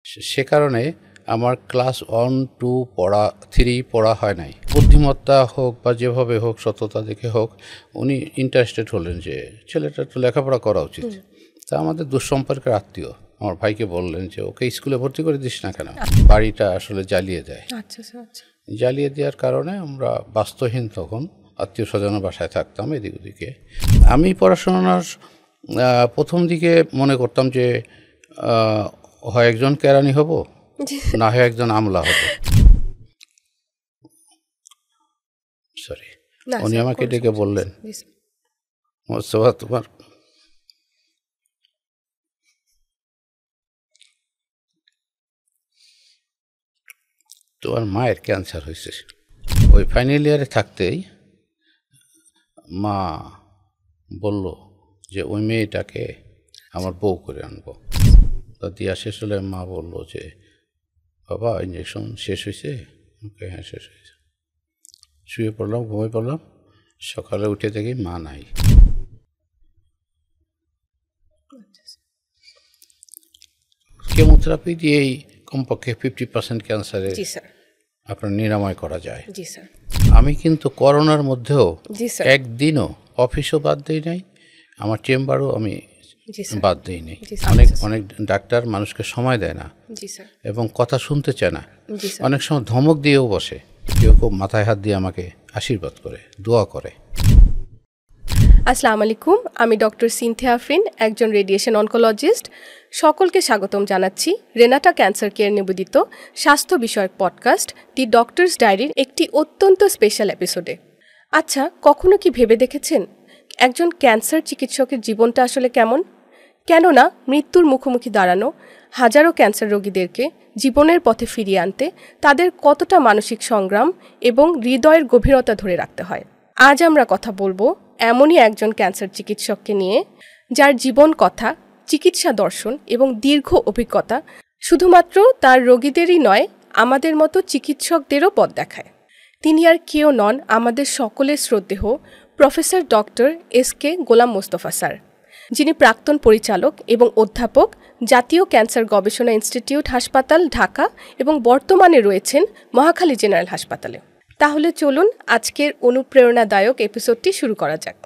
সে কারণে আমার ক্লাস 1, 2, 3 পড়া হয় নাই। বুদ্ধিমত্তা হোক বা যেভাবে হোক, সততা দেখে হোক, উনি ইন্টারেস্টেড হলেন যে ছেলেটা একটু লেখাপড়া করা উচিত। তা আমাদের দুঃসম্পর্কের আত্মীয় আমার ভাইকে বললেন যে ওকে স্কুলে ভর্তি করে দিস না কেন, বাড়িটা আসলে জ্বালিয়ে দেয়। জ্বালিয়ে দেওয়ার কারণে আমরা বাস্তুহীন তখন আত্মীয় স্বজনের বাসায় থাকতাম এদিক ওদিকে। আমি পড়াশোনার প্রথম দিকে মনে করতাম যে হয় একজন কেরানি হব, না হয় একজন আমলা হব। সরি, উনি আমাকে ডেকে বললেন, মোস্তফা তোমার মায়ের ক্যান্সার হয়েছে। ওই ফাইনাল ইয়ারে থাকতেই মা বলল যে ওই মেয়েটাকে আমার বউ করে আনবো। তো দিয়া শেষ হলে মা বলল যে বাবা ইঞ্জেকশন শেষ হয়েছে? ওকে, হ্যাঁ শেষ হয়েছে। শুয়ে পড়লাম, ঘুমিয়ে পড়লাম। সকালে উঠে দেখি মা নাই। কেমোথেরাপি দিয়েই কমপক্ষে 50% ক্যান্সারের আপনার নিরাময় করা যায়। আমি কিন্তু করোনার মধ্যেও একদিনও অফিসও বাদ দিই নাই, আমার চেম্বারও আমি বাদ দিই নাই। অনেক ডাক্তার মানুষকে সময় দেয় না এবং কথা শুনতে চায় না, অনেক সময় ধমক দিয়েও বসে। কেউ কেউ মাথায় হাত দিয়ে আমাকে আশীর্বাদ করে, দোয়া করে। আসসালামু আলাইকুম, আমি ডক্টর সিনথিয়া আফরিন, একজন রেডিয়েশন অনকোলজিস্ট। সকলকে স্বাগতম জানাচ্ছি রেনাটা ক্যান্সার কেয়ার নিবেদিত স্বাস্থ্য বিষয়ক পডকাস্ট দি ডক্টরস ডায়েরির একটি অত্যন্ত স্পেশাল এপিসোডে। আচ্ছা, কখনো কি ভেবে দেখেছেন একজন ক্যান্সার চিকিৎসকের জীবনটা আসলে কেমন? কেননা মৃত্যুর মুখোমুখি দাঁড়ানো হাজারো ক্যান্সার রোগীদেরকে জীবনের পথে ফিরিয়ে আনতে তাদের কতটা মানসিক সংগ্রাম এবং হৃদয়ের গভীরতা ধরে রাখতে হয়। আজ আমরা কথা বলবো এমনই একজন ক্যান্সার চিকিৎসককে নিয়ে, যার জীবন কথা, চিকিৎসা দর্শন এবং দীর্ঘ অভিজ্ঞতা শুধুমাত্র তার রোগীদেরই নয়, আমাদের মতো চিকিৎসকদেরও পথ দেখায়। তিনি আর কেউ নন, আমাদের সকলের শ্রদ্ধেয় professor doctor S K. Golam Mostafa sir, যিনি প্রাক্তন পরিচালক এবং অধ্যাপক, জাতীয় ক্যান্সার গবেষণা ইনস্টিটিউট হাসপাতাল, ঢাকা, এবং বর্তমানে রয়েছেন মহাখালী জেনারেল হাসপাতালে। তাহলে চলুন আজকের অনুপ্রেরণাদায়ক এপিসোডটি শুরু করা যাক।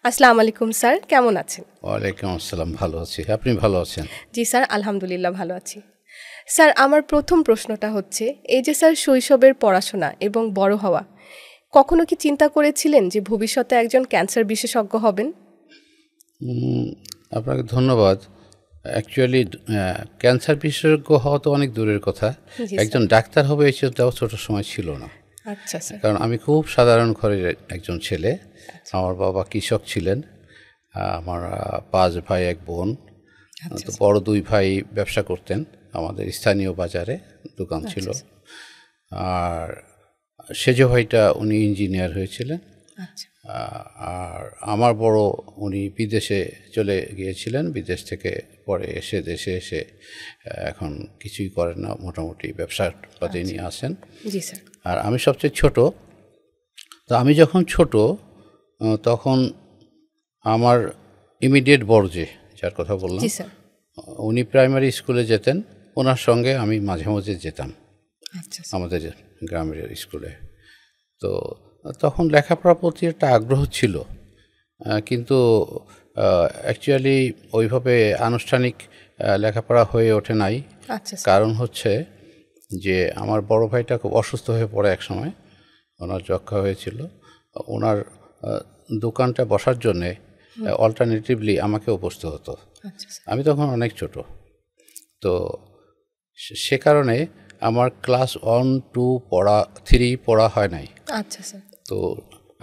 আসসালামু আলাইকুম স্যার, কেমন আছেন? ওয়ালাইকুম আসসালাম, ভালো আছি। আপনি ভালো আছেন? জি স্যার, আলহামদুলিল্লাহ ভালো আছি। স্যার, আমার প্রথম প্রশ্নটা হচ্ছে, এই যে স্যার শৈশবের পড়াশোনা এবং বড় হওয়া, কখনো কি চিন্তা করেছিলেন যে ভবিষ্যতে একজন ক্যান্সার বিশেষজ্ঞ হবেন? আপনাকে ধন্যবাদ। অ্যাকচুয়ালি ক্যান্সার বিশেষজ্ঞ হওয়া তো অনেক দূরের কথা, একজন ডাক্তার হবে এই চিন্তাও ছোটোর সময় ছিল না। আচ্ছা স্যার। কারণ আমি খুব সাধারণ ঘরের একজন ছেলে। আমার বাবা কৃষক ছিলেন, আমার 5 ভাই 1 বোন। তো বড় 2 ভাই ব্যবসা করতেন, আমাদের স্থানীয় বাজারে দোকান ছিল। আর সেজ ভাইটা উনি ইঞ্জিনিয়ার হয়েছিলেন। আর আমার বড় উনি বিদেশে চলে গিয়েছিলেন, বিদেশ থেকে পরে এসে দেশে এসে এখন কিছুই করেন না, মোটামুটি ব্যবসার পাতি নিয়ে আসেন। জি স্যার। আর আমি সবচেয়ে ছোট। তো আমি যখন ছোট তখন আমার ইমিডিয়েট বড় যে যার কথা বললাম, উনি প্রাইমারি স্কুলে যেতেন, ওনার সঙ্গে আমি মাঝে মাঝে যেতাম আমাদের গ্রামের স্কুলে। তো তখন লেখাপড়ার প্রতি একটা আগ্রহ ছিল, কিন্তু অ্যাকচুয়ালি ওইভাবে আনুষ্ঠানিক লেখাপড়া হয়ে ওঠে নাই। কারণ হচ্ছে যে আমার বড় ভাইটা খুব অসুস্থ হয়ে পড়ে এক সময়, ওনার যক্ষা হয়েছিল। ওনার দোকানটা বসার জন্যে অল্টারনেটিভলি আমাকেও বসতে হতো। আমি তখন অনেক ছোট, তো সে কারণে আমার ক্লাস 1, 2, 3 পড়া হয় নাই। আচ্ছা স্যার। তো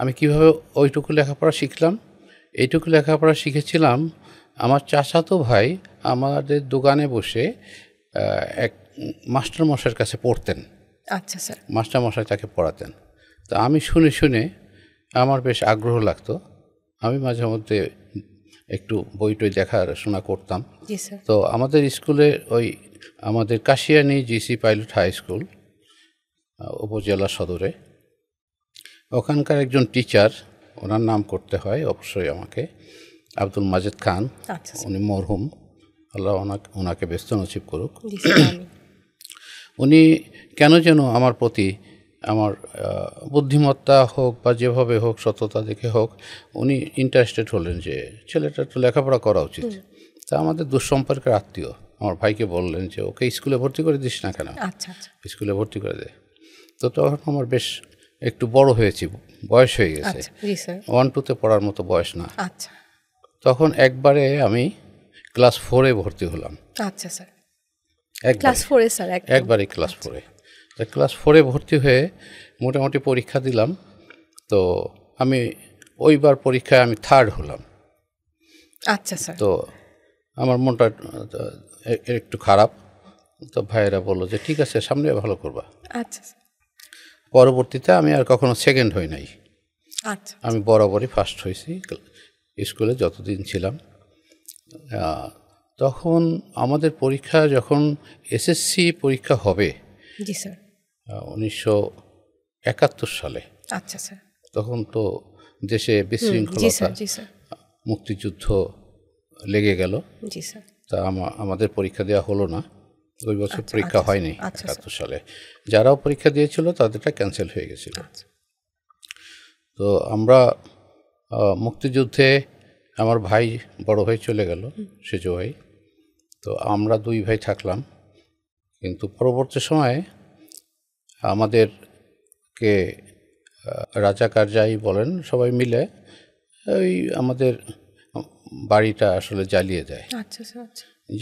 আমি কিভাবে ওইটুকু লেখাপড়া শিখলাম? এইটুকু লেখাপড়া শিখেছিলাম আমার চাচাতো ভাই আমাদের দোকানে বসে এক মাস্টারমশাইয়ের কাছে পড়তেন। আচ্ছা স্যার। মাস্টারমশাই তাকে পড়াতেন। তো আমি শুনে শুনে আমার বেশ আগ্রহ লাগতো, আমি মাঝে মধ্যে একটু বই টই দেখাশোনা করতাম। তো আমাদের স্কুলে ওই আমাদের Kashiani GC pilot high school, উপজেলা সদরে, ওখানকার একজন টিচার, ওনার নাম করতে হয় অবশ্যই আমাকে, আব্দুল মাজেদ খান, উনি মরহুম। আল্লাহ ওনাকে ব্যস্ত নসিব করুক। উনি কেন যেন আমার প্রতি আমার বুদ্ধিমত্তা হোক বা যেভাবে হোক, সততা দেখে হোক, উনি ইন্টারেস্টেড হলেন যে ছেলেটা তো লেখাপড়া করা উচিত। তা আমাদের দুঃসম্পর্কের আত্মীয় আমার ভাইকে বললেন যে ওকে স্কুলে ভর্তি করে দিস না কেন, স্কুলে ভর্তি করে দে। তো তখন আমার বেশ একটু বড় হয়েছি, বয়স হয়ে গেছে, 1-2 পড়ার মতো বয়স না। তখন একবারে আমি ক্লাস 4 ভর্তি হলাম। আচ্ছা স্যার, ক্লাস 4 স্যার, একবারে ক্লাস 4। ক্লাস 4 ভর্তি হয়ে মোটামুটি পরীক্ষা দিলাম। তো আমি ওইবার পরীক্ষায় আমি 3rd হলাম। আচ্ছা স্যার। তো আমার মনটা একটু খারাপ। তো ভাইয়েরা বললো যে ঠিক আছে, সামনে ভালো করবা। আচ্ছা। পরবর্তীতে আমি আর কখনো 2nd হই নাই। আচ্ছা, আমি বরাবরই ফার্স্ট হয়েছি স্কুলে যতদিন ছিলাম। তখন আমাদের পরীক্ষা যখন এসএসসি পরীক্ষা হবে, জি স্যার, 1971 সালে। আচ্ছা স্যার। তখন তো দেশে বিশৃঙ্খলতা, মুক্তিযুদ্ধ লেগে গেল। জি স্যার। তা আমাদের পরীক্ষা দেওয়া হলো না, ওই বছর পরীক্ষা হয়নি 71 সালে। যারাও পরীক্ষা দিয়েছিল তাদেরটা ক্যান্সেল হয়ে গেছিল। তো আমরা মুক্তিযুদ্ধে আমার ভাই, বড় ভাই চলে গেল, সেজ ভাই। তো আমরা 2 ভাই থাকলাম। কিন্তু পরবর্তী সময়ে আমাদেরকে রাজাকার যাই বলেন সবাই মিলে ওই আমাদের বাড়িটা আসলে জ্বালিয়ে দেয়।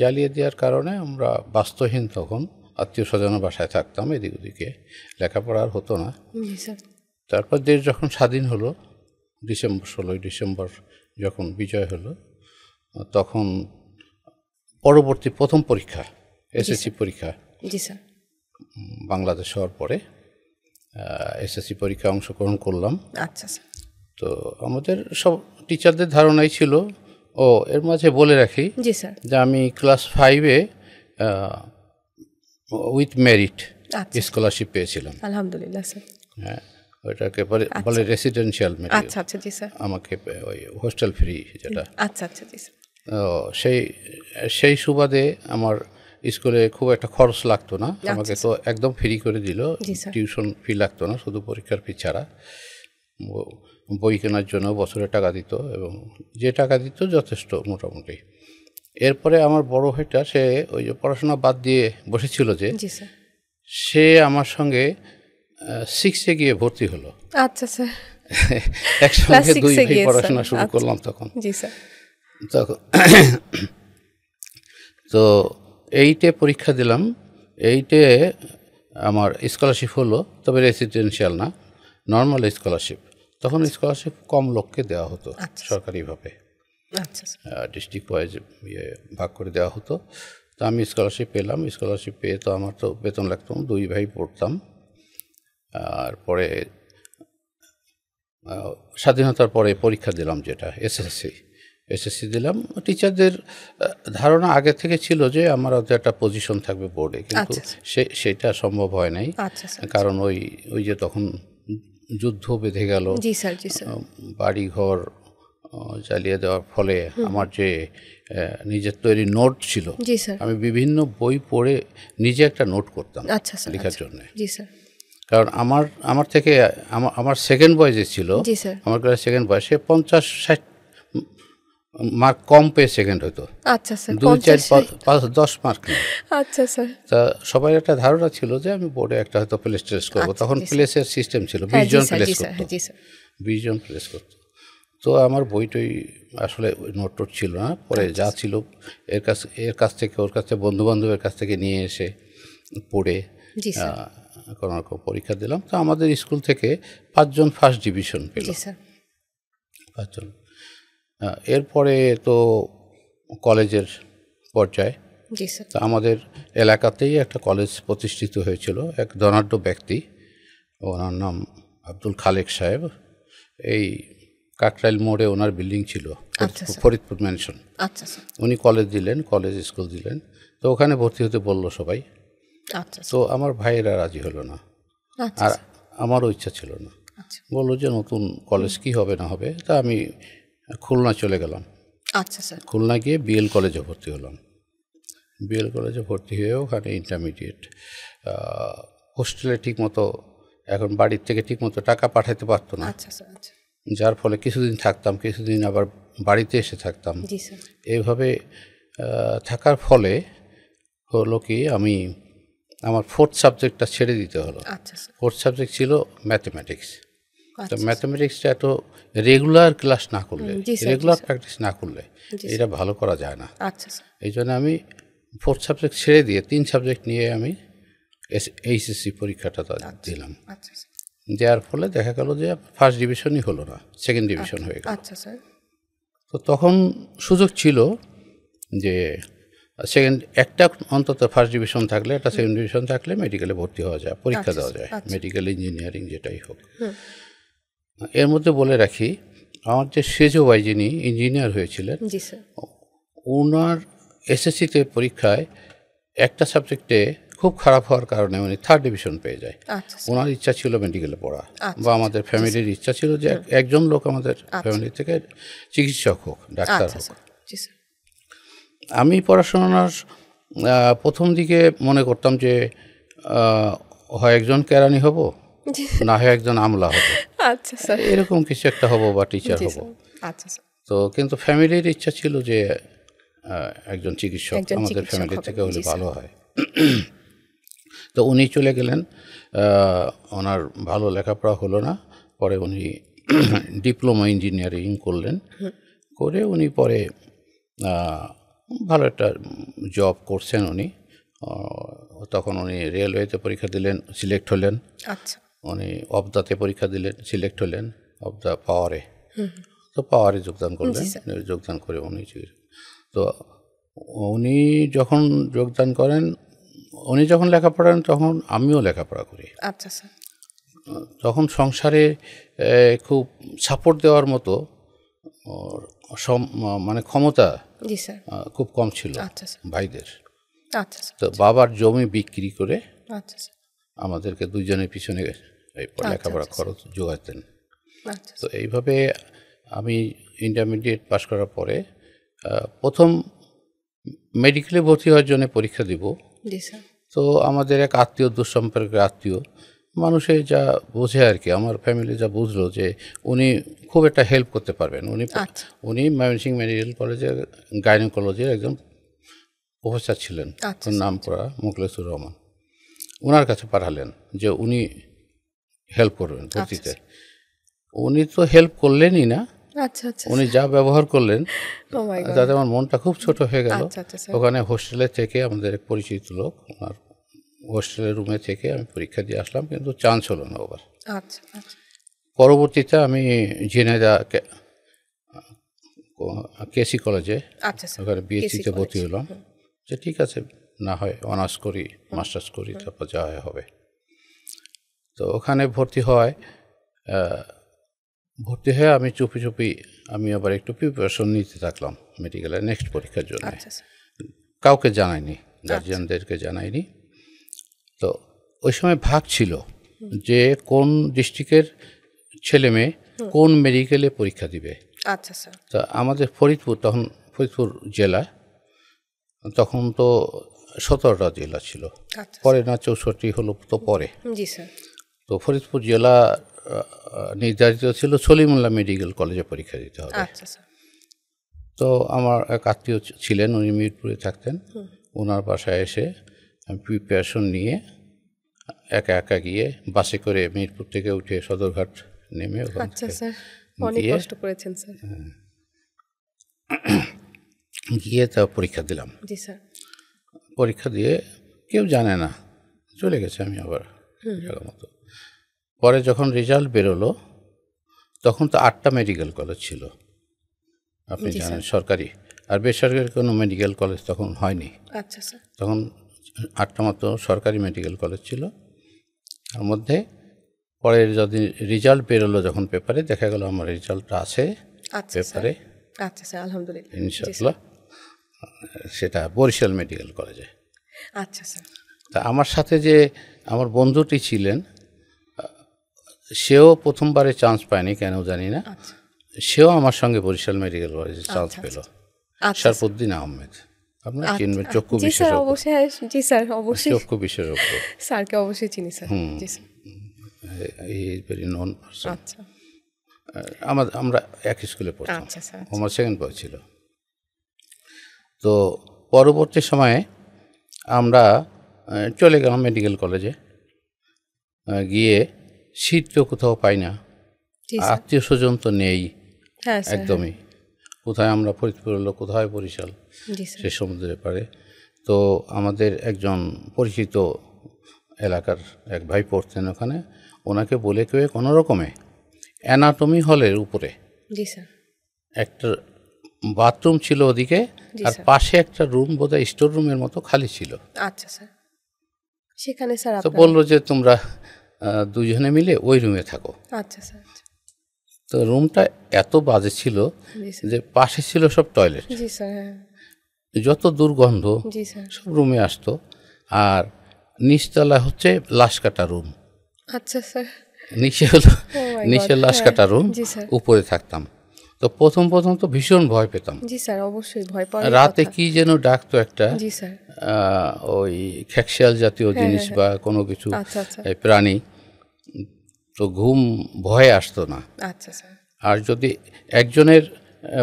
জ্বালিয়ে দেওয়ার কারণে আমরা বাস্তুহীন, তখন আত্মীয় স্বজনের বাসায় থাকতাম, এদিক ওদিকে লেখাপড়া আর হতো না। তারপর দেশ যখন স্বাধীন হলো, 16 ডিসেম্বর যখন বিজয় হলো, তখন পরবর্তী প্রথম পরীক্ষা এসএসসি পরীক্ষা, বাংলাদেশ হওয়ার পরে এসএসসি পরীক্ষায় অংশগ্রহণ করলাম। আচ্ছা। তো আমাদের সব টিচারদের ধারণাই ছিল, ও এর মাঝে বলে রাখি যে আমি ক্লাস 5-এ উইথ মেরিট স্কলারশিপ পেয়েছিলাম। আলহামদুলিল্লাহ স্যার। হ্যাঁ, ওইটাকে বলে রেসিডেন্সিয়াল মেরিট। আচ্ছা জি স্যার। আমাকে ওই হোস্টেল ফ্রি যেটা। আচ্ছা জি স্যার। সেই সুবাদে আমার স্কুলে খুব একটা খরচ লাগতো না, আমাকে তো একদম ফ্রি করে দিল। টিউশন ফি লাগতো না, শুধু পরীক্ষার ফি ছাড়া। বই কেনার জন্য বছরে টাকা দিত, এবং যে টাকা দিত যথেষ্ট মোটামুটি। এরপরে আমার বড় ভাইটা, সে ওই যে পড়াশোনা বাদ দিয়ে বসেছিল যে, সে আমার সঙ্গে 6-এ গিয়ে ভর্তি হলো। আচ্ছা স্যার। একসঙ্গে 2 ভাই পড়াশোনা শুরু করলাম তখন। তো 8-এ পরীক্ষা দিলাম। 8-এ আমার স্কলারশিপ হলো, তবে রেসিডেন্সিয়াল না, নর্মাল স্কলারশিপ। তখন স্কলারশিপ কম লোককে দেওয়া হতো সরকারিভাবে, ডিস্ট্রিক্ট ওয়াইজ ভাগ করে দেওয়া হতো। তো আমি স্কলারশিপ পেলাম। স্কলারশিপ পেয়ে তো আমার তো বেতন লাগতো, 2 ভাই পড়তাম। আর পরে স্বাধীনতার পরে পরীক্ষা দিলাম, যেটা এসএসসি দিলাম। টিচারদের ধারণা আগে থেকে ছিল যে আমার হয়তো একটা পজিশন থাকবে বোর্ডে, কিন্তু সেটা সম্ভব হয় নাই। কারণ ওই যে তখন যুদ্ধ বেঁধে গেল, বাড়ি ঘর জ্বালিয়ে দেওয়ার ফলে আমার যে নিজের তৈরি নোট ছিল, আমি বিভিন্ন বই পড়ে নিজে একটা নোট করতাম লেখার জন্য। কারণ আমার থেকে আমার 2nd বয় যে ছিল, আমার ক্লাস 2nd বয়, সে 50-60 মার্ক কম পেয়ে 2nd হতো। 2, 4, 5, 10 মার্ক নেই। তা সবাই একটা ধারণা ছিল যে আমি বোর্ডে একটা হয়তো প্লেস টেস্ট করবো। তখন প্লেসের সিস্টেম ছিল, 20 জন প্লেস করতো, 20 জন প্লেস করতো। তো আমার বইটই আসলে নোট ছিল না। পরে যা ছিল এর কাছ থেকে ওর কাছ থেকে বন্ধুবান্ধবের কাছ থেকে নিয়ে এসে পড়ে কোনো রকম পরীক্ষা দিলাম। তো আমাদের স্কুল থেকে 5 জন ফার্স্ট ডিভিশন পেল, 5 জন। এরপরে তো কলেজের পর্যায়ে, তো আমাদের এলাকাতেই একটা কলেজ প্রতিষ্ঠিত হয়েছিল। এক ধনাঢ্য ব্যক্তি, ওনার নাম আব্দুল খালেক সাহেব। এই কাকরাইল মোড়ে ওনার বিল্ডিং ছিল, ফরিদপুর ম্যানশন। উনি কলেজ স্কুল দিলেন। তো ওখানে ভর্তি হতে বলল সবাই। তো আমার ভাইয়েরা রাজি হলো না, আর আমারও ইচ্ছা ছিল না। বললো যে নতুন কলেজ কি হবে না হবে। তা আমি খুলনা চলে গেলাম। খুলনা গিয়ে বিএল কলেজে ভর্তি হলাম। বিএল কলেজে ভর্তি হয়ে ওখানে ইন্টারমিডিয়েট। হোস্টেলে ঠিকমতো এখন বাড়ির থেকে ঠিকমতো টাকা পাঠাতে পারতো না, যার ফলে কিছুদিন থাকতাম, কিছুদিন আবার বাড়িতে এসে থাকতাম। এইভাবে থাকার ফলে হলো কি আমি আমার ফোর্থ সাবজেক্টটা ছেড়ে দিতে হলো। ফোর্থ সাবজেক্ট ছিল ম্যাথমেটিক্স। তো ম্যাথমেটিক্সটা এত রেগুলার ক্লাস না করলে, রেগুলার প্র্যাকটিস না করলে এটা ভালো করা যায় না। এই জন্য আমি ফোর্থ সাবজেক্ট ছেড়ে দিয়ে 3 সাবজেক্ট নিয়ে আমি এইচএসসি পরীক্ষাটা দিলাম। দেওয়ার ফলে দেখা গেল যে ফার্স্ট ডিভিশনই হলো না, সেকেন্ড ডিভিশন হয়ে গেল। তো তখন সুযোগ ছিল যে একটা অন্তত ফার্স্ট ডিভিশন থাকলে, একটা সেকেন্ড ডিভিশন থাকলে মেডিকেলে ভর্তি হওয়া যায়, পরীক্ষা দেওয়া যায়, মেডিকেল ইঞ্জিনিয়ারিং যেটাই হোক। এর মধ্যে বলে রাখি, আমার যে সেজো ভাই যিনি ইঞ্জিনিয়ার হয়েছিলেন, ওনার এসএসসিতে পরীক্ষায় একটা সাবজেক্টে খুব খারাপ হওয়ার কারণে উনি 3rd ডিভিশন পেয়ে যায়। ওনার ইচ্ছা ছিল মেডিকেলে পড়া, বা আমাদের ফ্যামিলির ইচ্ছা ছিল যে একজন লোক আমাদের ফ্যামিলি থেকে চিকিৎসক হোক, ডাক্তার হোক। আমি পড়াশোনার প্রথম দিকে মনে করতাম যে হয় একজন কেরানি হব, না হয় একজন আমলা হব, এরকম কিছু একটা হব বা টিচার হব। তো কিন্তু ফ্যামিলির ইচ্ছা ছিল যে একজন চিকিৎসক আমাদের ফ্যামিলি থেকে হলে ভালো হয়। তো উনি চলে গেলেন, ওনার ভালো লেখাপড়া হলো না, পরে উনি ডিপ্লোমা ইঞ্জিনিয়ারিং করলেন, করে উনি পরে ভালো একটা জব করছেন উনি। তখন উনি রেলওয়েতে পরীক্ষা দিলেন, সিলেক্ট হলেন। উনি অবদাতে পরীক্ষা দিলেন, সিলেক্ট হলেন, অবদা পাওয়ারে। তো পাওয়ারে যোগদান করলেন, যোগদান করে উনি তো উনি যখন যোগদান করেন, উনি যখন লেখাপড়া তখন আমিও লেখাপড়া করি। তখন সংসারে খুব সাপোর্ট দেওয়ার মতো মানে ক্ষমতা খুব কম ছিল ভাইদের। তো বাবার জমি বিক্রি করে আমাদেরকে দুইজনের পিছনে লেখাপড়া খরচ জোগাতেন। তো এইভাবে আমি ইন্টারমিডিয়েট পাশ করার পরে প্রথম মেডিকেলে ভর্তি হওয়ার জন্য পরীক্ষা দিব। তো আমাদের এক আত্মীয়, দুঃসম্পর্কের আত্মীয় মানুষে যা বোঝে আর কি, আমার ফ্যামিলি যা বুঝলো যে উনি খুব একটা হেল্প করতে পারবেন। উনি ময়মনসিংহ মেডিকেল কলেজের গাইনোকোলজির একজন প্রফেসর ছিলেন, নাম করা মুখলেসুর রহমান। ওনার কাছে পাঠালেন যে উনি হেল্প করবেন ভর্তিতে। উনি তো হেল্প করলেনই না, উনি যা ব্যবহার করলেন তাতে আমার মনটা খুব ছোট হয়ে গেল। ওখানে হোস্টেলে থেকে আমাদের এক পরিচিত লোক, ওনার হোস্টেলের রুমে থেকে আমি পরীক্ষা দিয়ে আসলাম, কিন্তু চান্স হলো না ওবার। পরবর্তীতে আমি ঝিনাইদহ কেসি কলেজে ওখানে বিএসসিতে ভর্তি হলাম, যে ঠিক আছে না হয় অনার্স করি, মাস্টার্স করি, তারপর যা হবে। তো ওখানে ভর্তি হয়ে আমি চুপি চুপি আমি আবার একটু প্রিপারেশন নিতে থাকলাম মেডিকেলের নেক্সট পরীক্ষার জন্য। কাউকে জানাইনি, গার্জিয়ানদেরকে জানাইনি। তো ওই সময় ভাগ ছিল যে কোন ডিস্ট্রিক্টের ছেলে মেয়ে কোন মেডিকেলে পরীক্ষা দিবে। তা আমাদের ফরিদপুর, তখন ফরিদপুর জেলা, তখন তো 17টা জেলা ছিল, পরে না 64 হলো তো পরে। তো ফরিদপুর জেলা নির্ধারিত ছিল সলিমুল্লাহ মেডিকেল কলেজে পরীক্ষা দিতে হবে। তো আমার এক আত্মীয় ছিলেন, উনি মিরপুরে থাকতেন। ওনার বাসায় এসে আমি প্রিপারেশন নিয়ে একা একা গিয়ে বাসে করে মিরপুর থেকে উঠে সদরঘাট নেমে গিয়ে তা পরীক্ষা দিলাম। পরীক্ষা দিয়ে কেউ জানে না, চলে গেছে আমি আবার মতো। পরে যখন রেজাল্ট বেরোলো তখন তো 8টা মেডিকেল কলেজ ছিল, আপনি জানেন, সরকারি আর বেসরকারি কোনো মেডিকেল কলেজ তখন হয়নি। তখন 8টা মাত্র সরকারি মেডিকেল কলেজ ছিল। তার মধ্যে পরে যদি রেজাল্ট বেরোলো, যখন পেপারে দেখা গেল আমার রেজাল্টটা আছে পেপারে, আলহামদুলিল্লাহ, ইনশাআল্লাহ, সেটা বরিশাল মেডিকেল কলেজে। তা আমার সাথে যে আমার বন্ধুটি ছিলেন, সেও প্রথমবারে চান্স পায়নি, কেন জানি না, সেও আমার সঙ্গে বরিশাল মেডিকেল কলেজে চান্স পেল, শরফুদ্দিন আহমেদ। আপনারা চিনবেন, চক্ষু জি স্যার বিশেষজ্ঞ। অবশ্যই, জি স্যার অবশ্যই, চক্ষু বিশেষজ্ঞ স্যারকে অবশ্যই চিনি স্যার। জি sir. Is very non person. আচ্ছা আমরা এক স্কুলে পড়তাম, আচ্ছা স্যার। আমার সেকেন্ড বয় ছিল। তো পরবর্তী সময়ে আমরা চলে গেলাম মেডিকেল কলেজে। গিয়ে সিট তো কোথাও পাই না, আত্মীয় স্বজন তো নেই একদমই। কোথায় আমরা ফরিদপুর হলো, কোথায় বরিশাল, সে সমুদ্রের পাড়ে। তো আমাদের একজন পরিচিত এলাকার এক ভাই পড়তেন ওখানে, ওনাকে বলে কেউ কোনো রকমে অ্যানাটমি হলের উপরে একটা বাথরুম ছিল ওদিকে, আর পাশে একটা রুম বোধহয় স্টোর রুমের মতো খালি ছিল। আচ্ছা স্যার। সেখানে স্যার তো বললো যে তোমরা দুজনে মিলে ওই রুমে থাকো। আচ্ছা স্যার। তো রুমটা এত বাজে ছিল যে পাশে ছিল সব টয়লেট, যত দুর্গন্ধ সব রুমে আসতো। আর নিচতলা হচ্ছে লাশ কাটা রুম। আচ্ছা স্যার। নিচে লাশ কাটা রুম, উপরে থাকতাম। তো প্রথম তো ভীষণ ভয় পেতাম। জি স্যার অবশ্যই ভয় পাওয়ার। রাতে কি যেন ডাকতো একটা, ওই খেকশিয়াল জাতীয় জিনিস বা কোনো কিছু প্রাণী। তো ঘুম ভয়ে আসতো না। আচ্ছা স্যার। আর যদি একজনের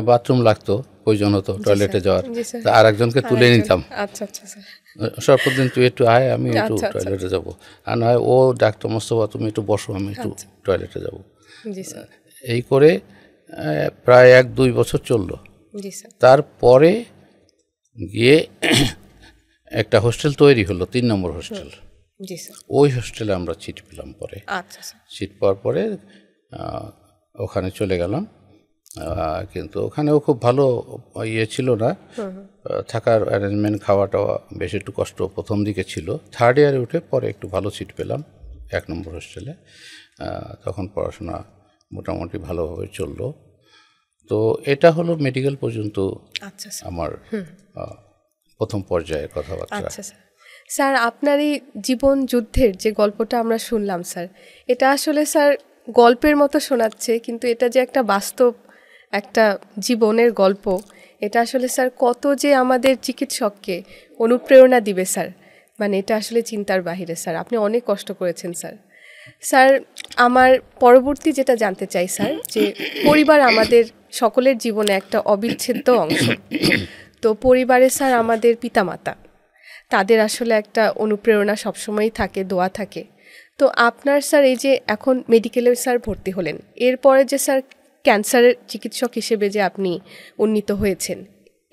বাথরুম লাগতো, প্রয়োজন হতো টয়লেটে যাওয়ার, তা আর একজনকে তুলে নিতাম। আচ্ছা আচ্ছা স্যার। সর্বদিন তুই একটু আয়, আমি একটু টয়লেটে যাব। আর নয় ও ডাকতো, মোস্তফা তুমি একটু বসো, আমি একটু টয়লেটে যাব। এই করে প্রায় 1-2 বছর চললো। তারপরে গিয়ে একটা হোস্টেল তৈরি হলো, 3 নম্বর হোস্টেল। ওই হোস্টেলে আমরা সিট পেলাম পরে। সিট পাওয়ার পরে ওখানে চলে গেলাম। কিন্তু ওখানেও খুব ভালো ছিল না, থাকার অ্যারেঞ্জমেন্ট, খাওয়া টাওয়া বেশ একটু কষ্ট প্রথম দিকে ছিল। 3rd ইয়ারে উঠে পরে একটু ভালো সিট পেলাম 1 নম্বর হোস্টেলে। তখন পড়াশোনা মোটামুটি ভালোভাবে চললো। তো এটা হলো মেডিকেল পর্যন্ত আমার প্রথম পর্যায়ের কথাবার্তা। স্যার আপনার এই জীবন যুদ্ধের যে গল্পটা আমরা শুনলাম স্যার, এটা আসলে স্যার গল্পের মতো শোনাচ্ছে, কিন্তু এটা যে একটা বাস্তব একটা জীবনের গল্প, এটা আসলে স্যার কত যে আমাদের চিকিৎসককে অনুপ্রেরণা দিবে স্যার, মানে এটা আসলে চিন্তার বাহিরে স্যার। আপনি অনেক কষ্ট করেছেন স্যার। স্যার আমার পরবর্তী যেটা জানতে চাই স্যার, যে পরিবার আমাদের সকলের জীবনে একটা অবিচ্ছেদ্য অংশ। তো পরিবারে স্যার আমাদের পিতামাতা, তাদের আসলে একটা অনুপ্রেরণা সবসময়ই থাকে, দোয়া থাকে। তো আপনার স্যার এই যে এখন মেডিকেলে স্যার ভর্তি হলেন, এরপরে যে স্যার ক্যান্সারের চিকিৎসক হিসেবে যে আপনি উন্নীত হয়েছেন,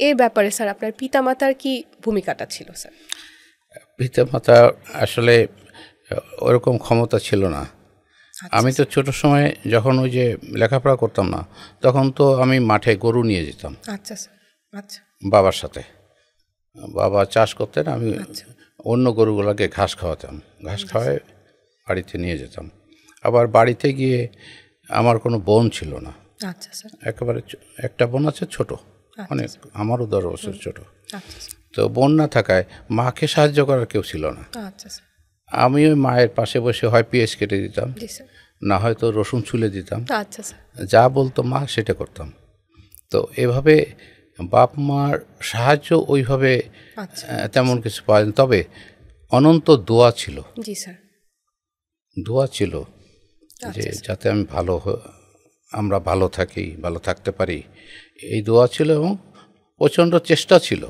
এর ব্যাপারে স্যার আপনার পিতামাতার কি ভূমিকাটা ছিল স্যার? পিতামাতা আসলে ওরকম ক্ষমতা ছিল না। আমি তো ছোট সময় যখন ওই যে লেখাপড়া করতাম না, তখন তো আমি মাঠে গরু নিয়ে যেতাম। আচ্ছা স্যার। আচ্ছা। বাবার সাথে, বাবা চাষ করতেন, আমি অন্য গরুগুলোকে ঘাস খাওয়াতাম, ঘাস খাওয়ায় বাড়িতে নিয়ে যেতাম। আবার বাড়িতে গিয়ে আমার কোনো বোন ছিল না। আচ্ছা স্যার। একেবারে একটা বোন আছে ছোট, অনেক, আমারও 10 বছর ছোট। তো বোন না থাকায় মাকে সাহায্য করার কেউ ছিল না। আমি ওই মায়ের পাশে বসে হয় পেঁয়াজ কেটে দিতাম, না হয়তো রসুন ছুলে দিতাম, যা বলতো মা সেটা করতাম। তো এভাবে বাপ মার সাহায্য ওইভাবে তেমন কিছু পাওয়া, তবে অনন্ত দোয়া ছিল। দোয়া ছিল যে যাতে আমি আমরা ভালো থাকি, ভালো থাকতে পারি, এই দোয়া ছিল। এবং প্রচণ্ড চেষ্টা ছিল,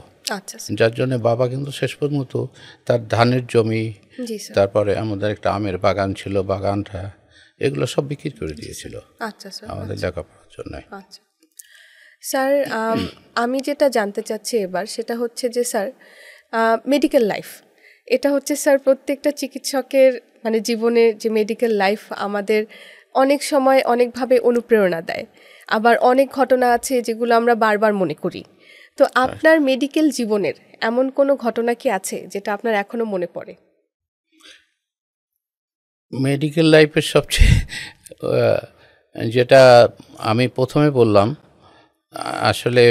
যার জন্য বাবা কিন্তু শেষ পর্যন্ত তার ধানের জমি, তারপরে আমাদের একটা আমের বাগান ছিল, বাগানটা এগুলো সব বিক্রি করে দিয়েছিল আমাদের লেখাপড়ার জন্য। স্যার আমি যেটা জানতে চাচ্ছি এবার, সেটা হচ্ছে যে স্যার মেডিকেল লাইফ, এটা হচ্ছে স্যার প্রত্যেকটা চিকিৎসকের মানে জীবনের যে মেডিকেল লাইফ আমাদের অনেক সময় অনেকভাবে অনুপ্রেরণা দেয়, আবার অনেক ঘটনা আছে যেগুলো আমরা বারবার মনে করি। তো আপনার মেডিকেল জীবনের এমন কোনো ঘটনা কি আছে যেটা আপনার এখনো মনে পড়ে? মেডিকেল লাইফের সবচেয়ে যেটা আমি প্রথমে বললাম, আসলে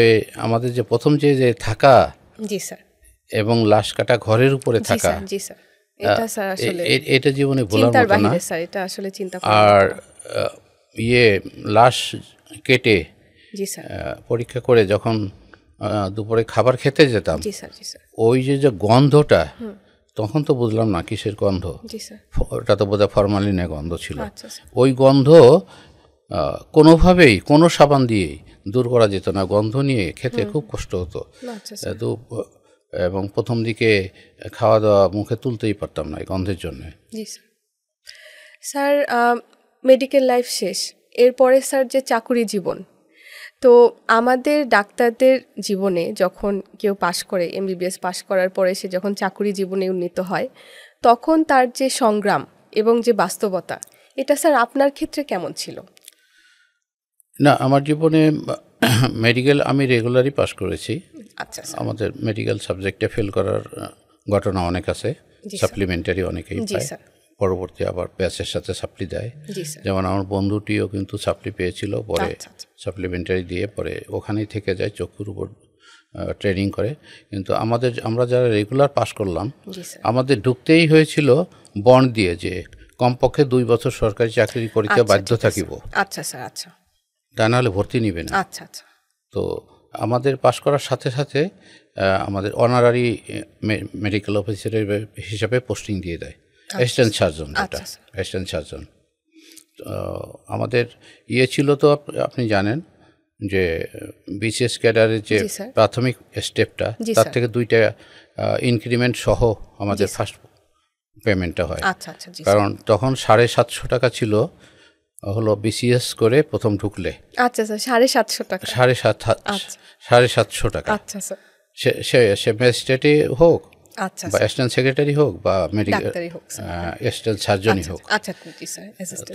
আমাদের যে প্রথম যে থাকা, জি স্যার, এবং লাশ কাটা ঘরের উপরে থাকা, জি স্যার, এটা স্যার আসলে এটা জীবনে ভোলার মতো না স্যার, এটা আসলে চিন্তা করার। আর লাশ কেটে পরীক্ষা করে যখন দুপুরে খাবার খেতে যেতাম, ওই যে গন্ধটা, তখন তো বুঝলাম না কিসের গন্ধ, ওটা তো বোধহয় ফরমালিনের গন্ধ ছিল। ওই গন্ধ কোনোভাবেই কোনো সাবান দিয়েই দূর করা যেত না। গন্ধ নিয়ে খেতে খুব কষ্ট হতো, এবং প্রথম দিকে খাওয়া দাওয়া মুখে তুলতেই পারতাম না এই গন্ধের জন্য। স্যার, মেডিকেল লাইফ শেষ, এরপরে স্যার যে চাকুরি জীবন, তো আমাদের ডাক্তারদের জীবনে যখন কেউ পাশ করে, এমবিবিএস পাশ করার পরে সে যখন চাকুরি জীবনে উন্নীত হয়, তখন তার যে সংগ্রাম এবং যে বাস্তবতা, এটা স্যার আপনার ক্ষেত্রে কেমন ছিল? না, আমার জীবনে মেডিকেল আমি রেগুলারই পাশ করেছি। আচ্ছা, আমাদের মেডিকেল সাবজেক্টে ফেল করার ঘটনা অনেক আছে, সাপ্লিমেন্টারি অনেকেই পায়, পরবর্তী আবার ব্যাচের সাথে সাপ্লি দেয়। যেমন আমার বন্ধুটিও কিন্তু সাপ্লি পেয়েছিল, পরে সাপ্লিমেন্টারি দিয়ে পরে ওখানেই থেকে যায়, চক্ষুর উপর ট্রেনিং করে। কিন্তু আমরা যারা রেগুলার পাস করলাম, আমাদের ঢুকতেই হয়েছিল বন্ড দিয়ে যে কমপক্ষে 2 বছর সরকারি চাকরি করিতে বাধ্য থাকিব। আচ্ছা স্যার, আচ্ছা, তা নাহলে ভর্তি নিবে না। আচ্ছা আচ্ছা। তো আমাদের পাশ করার সাথে সাথে আমাদের অনারারি মেডিকেল অফিসারের হিসাবে পোস্টিং দিয়ে দেয়, অ্যাসিস্ট্যান্ট সার্জন, যেটা অ্যাসিস্ট্যান্ট সার্জন। আমাদের ছিল তো আপনি জানেন যে বিসিএস ক্যাডারের যে প্রাথমিক স্টেপটা, তার থেকে 2টা ইনক্রিমেন্ট সহ আমাদের ফার্স্ট পেমেন্টটা হয়। কারণ তখন 750 টাকা ছিল হলো বিসিএস করে প্রথম ঢুকলে। আচ্ছা স্যার, 750 টাকা, 750 টাকা। আচ্ছা স্যার, সে ম্যাজিস্ট্রেটই হোক, আচ্ছা, বা অ্যাসিস্ট্যান্ট সেক্রেটারি হোক, বা মেডিকেল অ্যাসিস্ট্যান্ট সার্জনই হোক। আচ্ছা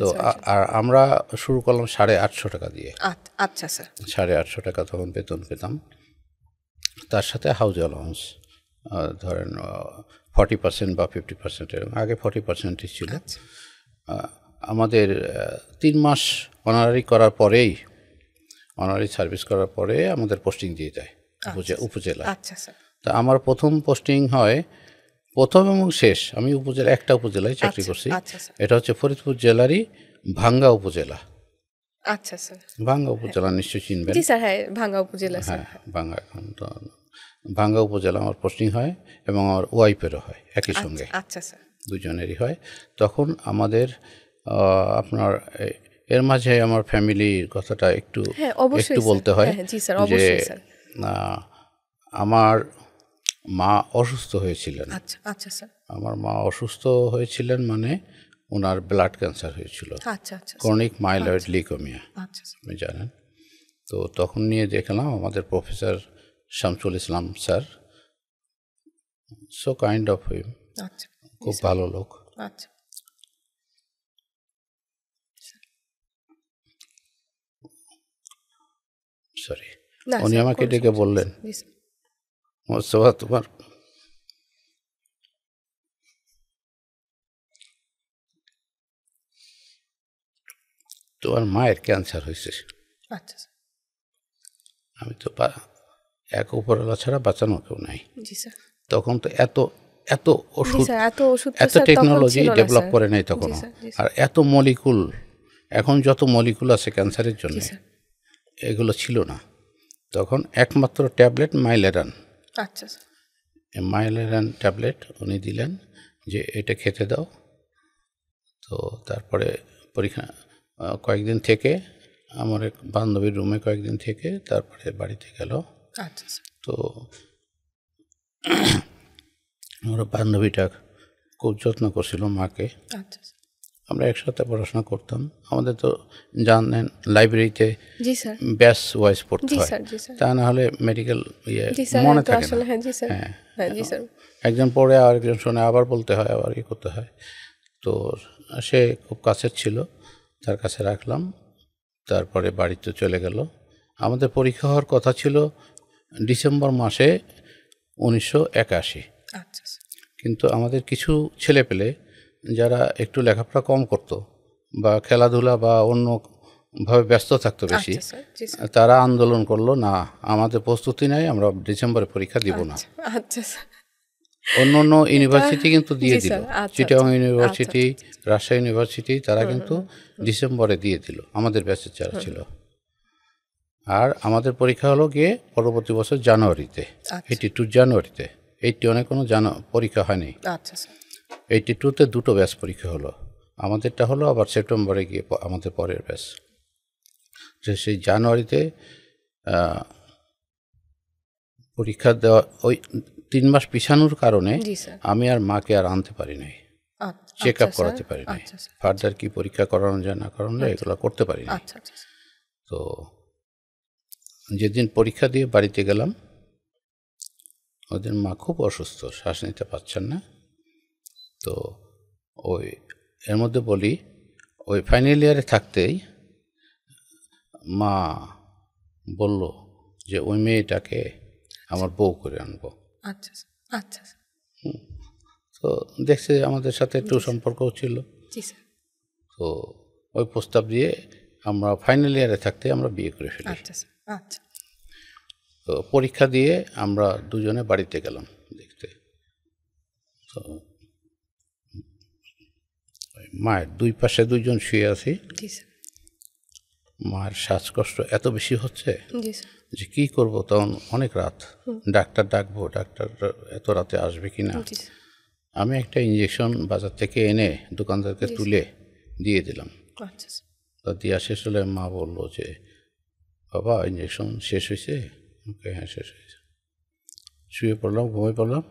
তো আর আমরা শুরু করলাম 850 টাকা দিয়ে। আচ্ছা স্যার, 850 টাকা তখন বেতন পেতাম। তার সাথে হাউস অ্যালাউন্স ধরেন 40% বা 50%, আগে 40%ই ছিল। আমাদের 3 মাস অনারারি করার পরেই, অনারারি সার্ভিস করার পরে আমাদের পোস্টিং দিয়ে দেয় উপজেলা। আচ্ছা স্যার। তা আমার প্রথম পোস্টিং হয়, প্রথম এবং শেষ আমি একটা উপজেলায় চাকরি করছি। এটা হচ্ছে ফরিদপুর জেলারই ভাঙ্গা উপজেলা। আচ্ছা স্যার। ভাঙ্গা উপজেলা নিশ্চয়ই চিনবেন? জি স্যার, হ্যাঁ, ভাঙ্গা উপজেলা। হ্যাঁ, ভাঙ্গা উপজেলা আমার পোস্টিং হয়, এবং আমার ওয়াইফেরও হয় একই সঙ্গে। আচ্ছা স্যার, দুজনেরই হয়। তখন আমাদের আপনার এর মাঝে আমার ফ্যামিলির কথাটা একটু বলতে হয় যে আমার মা অসুস্থ হয়েছিলেন। আচ্ছা স্যার। আমার মা অসুস্থ হয়েছিলেন মানে ওনার ব্লাড ক্যান্সার হয়েছিল, ক্রনিক মাইলয়েড লিউকেমিয়া, আপনি জানেন। তো তখন নিয়ে দেখলাম আমাদের professor Shamsul Islam sir, so kind of him, খুব ভালো লোক। সরি, উনি আমাকে ডেকে বললেন, মোস্তফা, তোমার মায়ের ক্যান্সার হয়েছে। আমি তো এক উপরওয়ালা ছাড়া বাঁচানো কেউ নাই। তখন তো এত ওষুধ, এত টেকনোলজি ডেভেলপ করে নাই তখন, আর এত মলিকুল, এখন যত মলিকুল আছে ক্যান্সারের জন্য, এগুলো ছিল না তখন। একমাত্র ট্যাবলেট মাইলেরান। মাইলেরান ট্যাবলেট উনি দিলেন যে এটা খেতে দাও। তো তারপরে পরীক্ষা কয়েকদিন থেকে, আমার এক বান্ধবীর রুমে কয়েকদিন থেকে তারপরে বাড়িতে গেল। তো আমার বান্ধবীটা খুব যত্ন করছিল মাকে। আমরা একসাথে পড়াশোনা করতাম। আমাদের তো জানেন লাইব্রেরিতে ব্যাচ ওয়াইজ পড়তে হয়, তা না হলে মেডিকেল মনে থাকে না। হ্যাঁ, একজন পড়ে আর একজন শুনে, আবার বলতে হয়, আবার করতে হয়। তো সে খুব কাছের ছিল, তার কাছে রাখলাম। তারপরে বাড়িতে চলে গেল। আমাদের পরীক্ষা হওয়ার কথা ছিল ডিসেম্বর মাসে 1981। কিন্তু আমাদের কিছু ছেলে পেলে যারা একটু লেখাপড়া কম করতো বা খেলাধুলা বা অন্যভাবে ব্যস্ত থাকতো বেশি, তারা আন্দোলন করলো, না আমাদের প্রস্তুতি নাই, আমরা ডিসেম্বরে পরীক্ষা দিব না। অন্য অন্য ইউনিভার্সিটি কিন্তু দিয়ে দিল, চিটাগং ইউনিভার্সিটি, রাজশাহী ইউনিভার্সিটি, তারা কিন্তু ডিসেম্বরে দিয়ে দিল আমাদের ব্যাচের যারা ছিল। আর আমাদের পরীক্ষা হলো গিয়ে পরবর্তী বছর জানুয়ারিতে, 82 জানুয়ারিতে। 81 কোনো পরীক্ষা হয়নি। আচ্ছা স্যার। 82-তে 2টো ব্যাচ পরীক্ষা হলো, আমাদেরটা হলো আবার সেপ্টেম্বরে গিয়ে আমাদের পরের ব্যাচ। সেই জানুয়ারিতে পরীক্ষা দেওয়া, ওই 3 মাস পিছানোর কারণে আমি আর মাকে আর আনতে পারি নাই, চেক আপ করাতে পারি নাই, ফার্দার কি পরীক্ষা করানো যায় না করানো যায় এগুলো করতে পারি না। তো যেদিন পরীক্ষা দিয়ে বাড়িতে গেলাম ওদিন মা খুব অসুস্থ, শ্বাস নিতে পারছেন না। তো ওই এর মধ্যে বলি, ওই ফাইনাল ইয়ারে থাকতেই মা বলল যে ওই মেয়েটাকে আমার বউ করে আনবো। আচ্ছা আচ্ছা। তো দেখছে আমাদের সাথে একটু সম্পর্ক ছিল, তো ওই প্রস্তাব দিয়ে আমরা ফাইনাল ইয়ারে থাকতে আমরা বিয়ে করে ফেলি। আচ্ছা। তো পরীক্ষা দিয়ে আমরা দুজনে বাড়িতে গেলাম দেখতে। তো মায়ের দুই পাশে দুইজন শুয়ে আছি, মায়ের শ্বাসকষ্ট এত বেশি হচ্ছে যে কি করব, তখন অনেক রাত, ডাক্তার ডাকবো, ডাক্তার এত রাতে আসবে কি না। আমি একটা ইঞ্জেকশন বাজার থেকে এনে দোকানদারকে তুলে দিয়ে দিলাম। তো দেওয়া শেষ হলে মা বললো যে বাবা ইঞ্জেকশন শেষ হয়েছে? ওকে হ্যাঁ শেষ হয়েছে। শুয়ে পড়লাম, ঘুমিয়ে পড়লাম।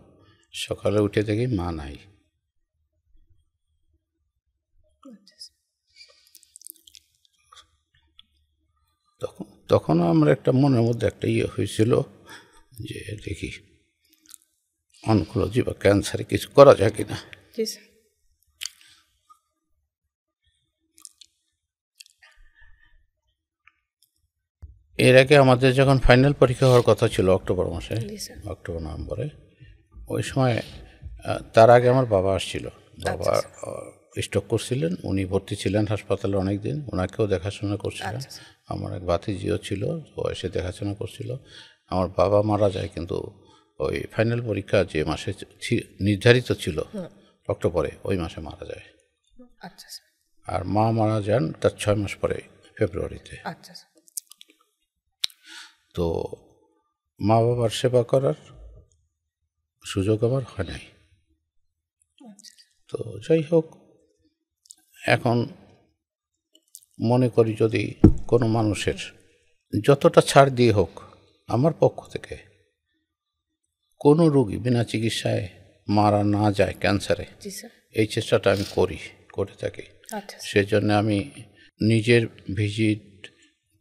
সকালে উঠে দেখি মা নাই। তখন আমার একটা মনের মধ্যে একটা হয়েছিল যে দেখি অনকোলজি বা ক্যান্সারে কিছু করা যায় কিনা। এর আগে আমাদের যখন ফাইনাল পরীক্ষা হওয়ার কথা ছিল অক্টোবর মাসে, অক্টোবর নভেম্বরে, ওই সময় তার আগে আমার বাবা আসছিল। বাবা স্ট্রোক করছিলেন, উনি ভর্তি ছিলেন হাসপাতালে অনেক দিন, ওনাকেও দেখাশোনা করছিলেন। আমার এক ভাতিজিও ছিল, ও এসে দেখাশোনা করছিল। আমার বাবা মারা যায়, কিন্তু ওই ফাইনাল পরীক্ষা যে মাসে নির্ধারিত ছিল অক্টোবরে, ওই মাসে মারা যায়। আর মা মারা যান তার 6 মাস পরে, ফেব্রুয়ারিতে। তো মা বাবার সেবা করার সুযোগ আমার হয় নাই। তো যাই হোক, এখন মনে করি যদি কোনো মানুষের যতটা ছাড় দিয়ে হোক আমার পক্ষ থেকে কোনো রোগী বিনা চিকিৎসায় মারা না যায় ক্যান্সারে, এই চেষ্টাটা আমি করে থাকি। সেজন্য আমি নিজের ভিজিট,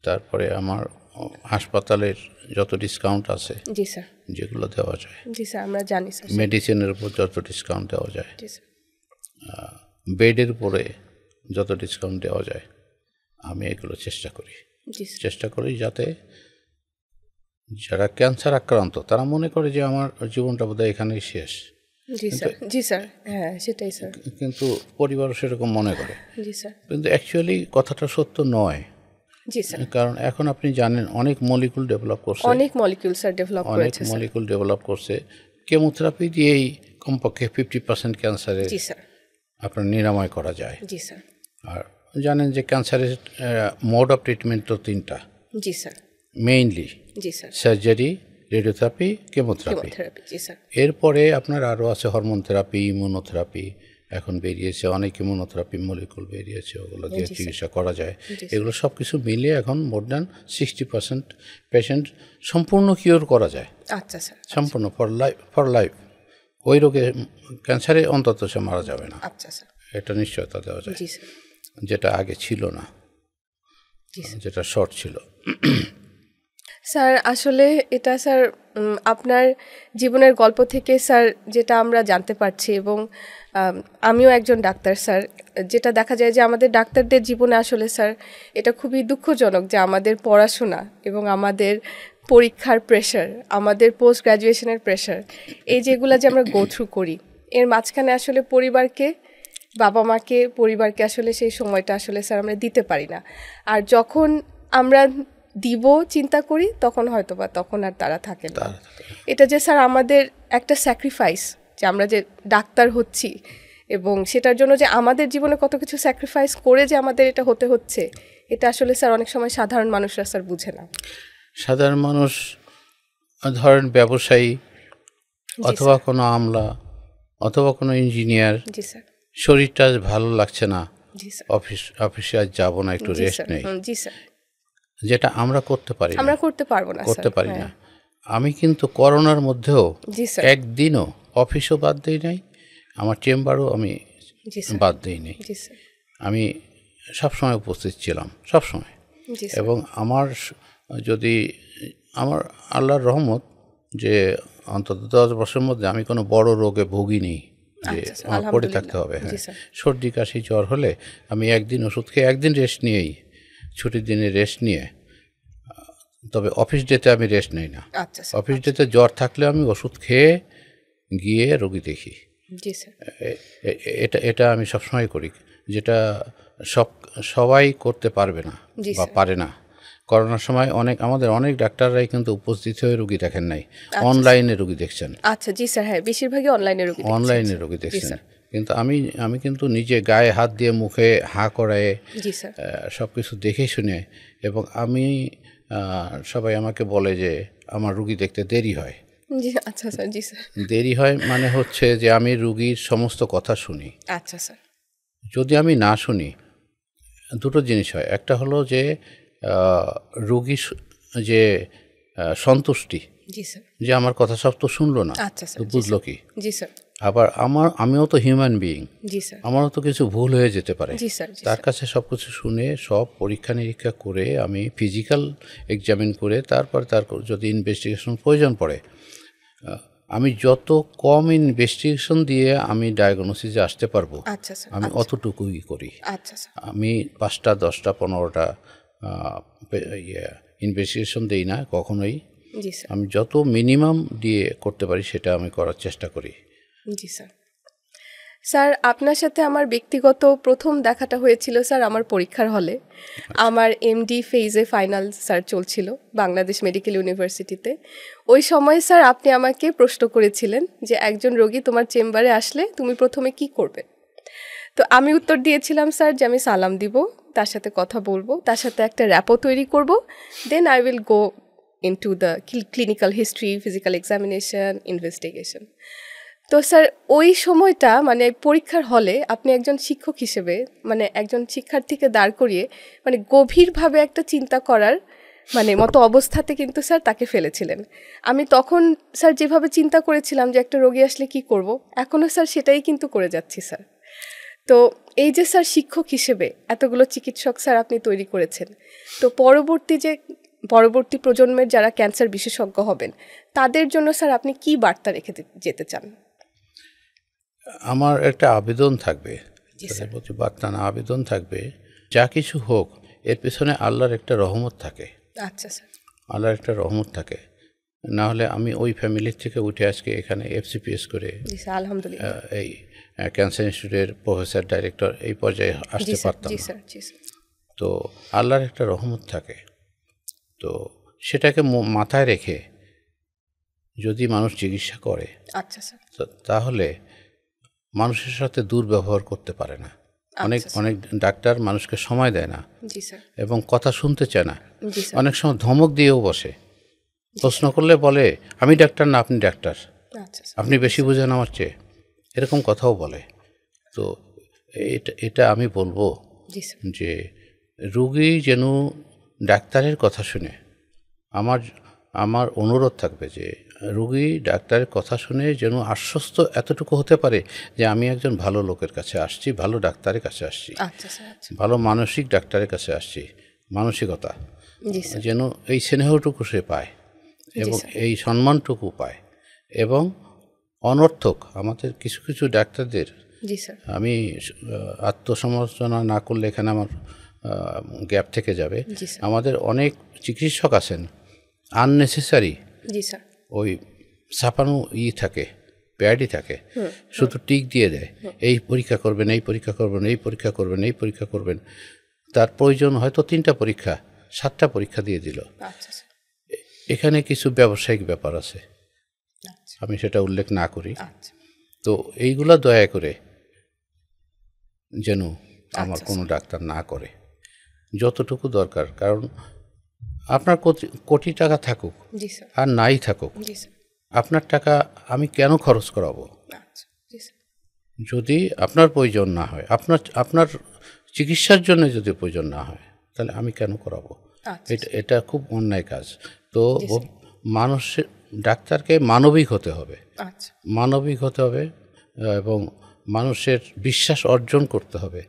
তারপরে আমার হাসপাতালের যত ডিসকাউন্ট আছে যেগুলো দেওয়া যায়, আমরা জানি মেডিসিনের উপর যত ডিসকাউন্ট দেওয়া যায়, বেডের উপরে যত ডিসকাউন্ট দেওয়া যায়, আমি এগুলো চেষ্টা করি যাতে যারা ক্যান্সার আক্রান্ত তারা মনে করে যে আমার জীবনটা বোধহয় এখানেই শেষ। হ্যাঁ সেটাই স্যার। কিন্তু পরিবারও সেরকম মনে করে, কিন্তু অ্যাকচুয়ালি কথাটা সত্য নয়। কারণ এখন আপনি জানেন অনেক মলিকুল ডেভেলপ করছে, কেমোথেরাপি দিয়েই কমপক্ষে 50% ক্যান্সারে আপনার নিরাময় করা যায়। আর জানেন যে ক্যান্সারের মোড অফ ট্রিটমেন্ট তো 3টা মেইনলি, সার্জারি, রেডিওথেরাপি, কেমোথেরাপি। এরপরে আপনার আরও আছে হরমোন থেরাপি, ইমিউনোথেরাপি, এখন বেরিয়েছে অনেক ইমিউনোথেরাপি মলিকুল বেরিয়েছে, ওগুলো দিয়ে চিকিৎসা করা যায়। এগুলো সব কিছু মিলিয়ে এখন মোর দ্যান 60% পেশেন্ট সম্পূর্ণ কিওর করা যায়। আচ্ছা স্যার, সম্পূর্ণ ফর লাইফ। ওই রোগে ক্যান্সারে অন্তত সে মারা যাবে না। আচ্ছা স্যার, এটা নিশ্চয়তা দেওয়া যায়, যেটা আগে ছিল না, যেটা শর্ট ছিল। স্যার আসলে এটা স্যার আপনার জীবনের গল্প থেকে স্যার যেটা আমরা জানতে পারছি, এবং আমিও একজন ডাক্তার স্যার, যেটা দেখা যায় যে আমাদের ডাক্তারদের জীবনে আসলে স্যার এটা খুবই দুঃখজনক যে আমাদের পড়াশোনা এবং আমাদের পরীক্ষার প্রেশার, আমাদের পোস্ট গ্র্যাজুয়েশনের প্রেশার, এই যেগুলো যে আমরা গো থ্রু করি, এর মাঝখানে আসলে বাবা মাকে পরিবারকে আসলে সেই সময়টা আসলে স্যার আমরা দিতে পারি না। আর যখন আমরা দিব চিন্তা করি তখন তখন আর তারা থাকে না। এটা যে স্যার আমাদের একটা স্যাক্রিফাইস, যে আমরা যে ডাক্তার হচ্ছি এবং সেটার জন্য যে আমাদের জীবনে কত কিছু স্যাক্রিফাইস করে যে আমাদের এটা হতে হচ্ছে, এটা আসলে স্যার অনেক সময় সাধারণ মানুষরা স্যার বুঝে না। সাধারণ মানুষ ধরেন ব্যবসায়ী অথবা কোনো আমলা অথবা কোনো ইঞ্জিনিয়ার, জি স্যার, শরীরটা আজ ভালো লাগছে না, জি স্যার, অফিসে আজ যাবো না, একটু রেস্ট নেই, জি স্যার, যেটা আমরা করতে পারি না, আমরা করতে পারবো না, করতে পারি না। আমি কিন্তু করোনার মধ্যেও জি স্যার, একদিনও অফিসও বাদ দিই নাই, আমার চেম্বারও আমি বাদ দিই নাই। জি স্যার, আমি সবসময় উপস্থিত ছিলাম, সবসময়। জি স্যার, এবং আমার যদি আমার আল্লাহর রহমত যে অন্তত 10 বছরের মধ্যে আমি কোনো বড় রোগে ভুগিনি যে আমার পড়ে থাকতে হবে। হ্যাঁ, সর্দি কাশি জ্বর হলে আমি একদিন ওষুধ খেয়ে একদিন রেস্ট নিয়েই, ছুটির দিনে রেস্ট নিয়ে, তবে অফিস ডেতে আমি রেস্ট নেই না। অফিস ডেতে জ্বর থাকলে আমি ওষুধ খেয়ে গিয়ে রোগী দেখি। এটা আমি সবসময় করি, যেটা সবাই করতে পারবে না বা পারে না। করোনার সময় আমাদের অনেক ডাক্তাররাই কিন্তু উপস্থিত হয়ে রোগী দেখেন নাই, অনলাইনে রোগী দেখছেন। আচ্ছা, জি স্যার, হ্যাঁ, বেশিরভাগই অনলাইনে রোগী দেখছেন। কিন্তু আমি কিন্তু নিজে গায়ে হাত দিয়ে মুখে হাঁ করায় সব কিছু দেখে শুনে, এবং আমি সবাই আমাকে বলে যে আমার রোগী দেখতে দেরি হয়। আচ্ছা স্যার, জি স্যার। দেরি হয় মানে হচ্ছে যে আমি রোগীর সমস্ত কথা শুনি। আচ্ছা স্যার। যদি আমি না শুনি, দুটো জিনিস হয়। একটা হলো যে রোগী যে সন্তুষ্টি, যে আমার কথা সব তো শুনলো না, তো বুঝলো কি। আবার আমিও তো হিউম্যান বিইং, আমারও তো কিছু ভুল হয়ে যেতে পারে। তার কাছে সব কিছু শুনে সব পরীক্ষা নিরীক্ষা করে আমি ফিজিক্যাল এক্সামিন করে তারপর তার যদি ইনভেস্টিগেশন প্রয়োজন পড়ে, আমি যত কম ইনভেস্টিগেশন দিয়ে আমি ডায়াগনোসিসে আসতে পারবো, আমি অতটুকুই করি। আমি 5টা 10টা 15টা ইনভেস্টিগেশন দেই না কখনোই। আমি যত মিনিমাম দিয়ে করতে পারি সেটা আমি করার চেষ্টা করি। জি স্যার। স্যার, আপনার সাথে আমার ব্যক্তিগত প্রথম দেখাটা হয়েছিল স্যার আমার পরীক্ষার হলে। আমার এমডি ফেজে ফাইনাল স্যার চলছিল বাংলাদেশ মেডিকেল ইউনিভার্সিটিতে। ওই সময় স্যার আপনি আমাকে প্রশ্ন করেছিলেন যে একজন রোগী তোমার চেম্বারে আসলে তুমি প্রথমে কি করবে। তো আমি উত্তর দিয়েছিলাম স্যার যে আমি সালাম দিব, তার সাথে কথা বলবো, তার সাথে একটা র্যাপো তৈরি করব, then I will go into the clinical history, physical examination, investigation. তো স্যার ওই সময়টা মানে পরীক্ষার হলে আপনি একজন শিক্ষক হিসেবে মানে একজন শিক্ষার্থীকে দাঁড় করিয়ে মানে গভীরভাবে একটা চিন্তা করার মানে মতো অবস্থাতে কিন্তু স্যার তাকে ফেলেছিলেন। আমি তখন স্যার যেভাবে চিন্তা করেছিলাম যে একটা রোগী আসলে কি করব, এখনও স্যার সেটাই কিন্তু করে যাচ্ছি স্যার। তো এই যে স্যার শিক্ষক হিসেবে এতগুলো চিকিৎসক স্যার আপনি তৈরি করেছেন, তো পরবর্তী প্রজন্মের যারা ক্যান্সার বিশেষজ্ঞ হবেন তাদের জন্য স্যার আপনি কি বার্তা রেখে যেতে চান? আমার একটা আবেদন থাকবে, বার্তা না, আবেদন থাকবে, যা কিছু হোক এর পেছনে আল্লাহর একটা রহমত থাকে। আচ্ছা স্যার। আল্লাহর একটা রহমত থাকে, না হলে আমি ওই ফ্যামিলির থেকে উঠে আজকে এখানে FCPS করে আলহামদুলিল্লাহ এই ক্যান্সার ইনস্টিটিউটের প্রফেসর ডাইরেক্টর এই পর্যায়ে আসতে পারতাম। তো আল্লাহর একটা রহমত থাকে, তো সেটাকে মাথায় রেখে যদি মানুষ চিকিৎসা করে, আচ্ছা স্যার, তাহলে মানুষের সাথে দুর্ব্যবহার করতে পারে না। অনেক ডাক্তার মানুষকে সময় দেয় না এবং কথা শুনতে চায় না, অনেক সময় ধমক দিয়েও বসে। প্রশ্ন করলে বলে আমি ডাক্তার না, আপনি ডাক্তার, আপনি বেশি বোঝেন আমার চেয়ে, এরকম কথাও বলে। তো এটা আমি বলবো যে রোগী যেন ডাক্তারের কথা শুনে, আমার অনুরোধ থাকবে যে রোগী ডাক্তারের কথা শুনে যেন আশ্বস্ত এতটুকু হতে পারে যে আমি একজন ভালো লোকের কাছে আসছি, ভালো ডাক্তারের কাছে আসছি, ভালো মানসিক ডাক্তারের কাছে আসছি। মানসিকতা যেন এই স্নেহটুকু সে পায় এবং এই সম্মানটুকু পায়। এবং অনর্থক আমাদের কিছু কিছু ডাক্তারদের, আমি আত্মসমালোচনা না করলে এখানে আমার গ্যাপ থেকে যাবে, আমাদের অনেক চিকিৎসক আছেন আননেসেসারি ওই ছাপানো থাকে, প্যাডই থাকে, শুধু টিক দিয়ে দেয়, এই পরীক্ষা করবেন, এই পরীক্ষা করবেন, এই পরীক্ষা করবেন, এই পরীক্ষা করবেন। তার প্রয়োজন হয়তো 3টা পরীক্ষা, 7টা পরীক্ষা দিয়ে দিল। এখানে কিছু ব্যবসায়িক ব্যাপার আছে, আমি সেটা উল্লেখ না করি। তো এইগুলা দয়া করে যেন আমার কোনো ডাক্তার না করে। যতটুকু দরকার। কারণ আপনার কোটি টাকা থাকুক আর নাই থাকুক, আপনার টাকা আমি কেন খরচ করাবো? যদি আপনার প্রয়োজন না হয়, আপনার চিকিৎসার জন্য যদি প্রয়োজন না হয়, তাহলে আমি কেন করাবো? এটা খুব অন্যায় কাজ। তো মানুষের, ডাক্তারকে মানবিক হতে হবে, মানবিক হতে হবে এবং মানুষের বিশ্বাস অর্জন করতে হবে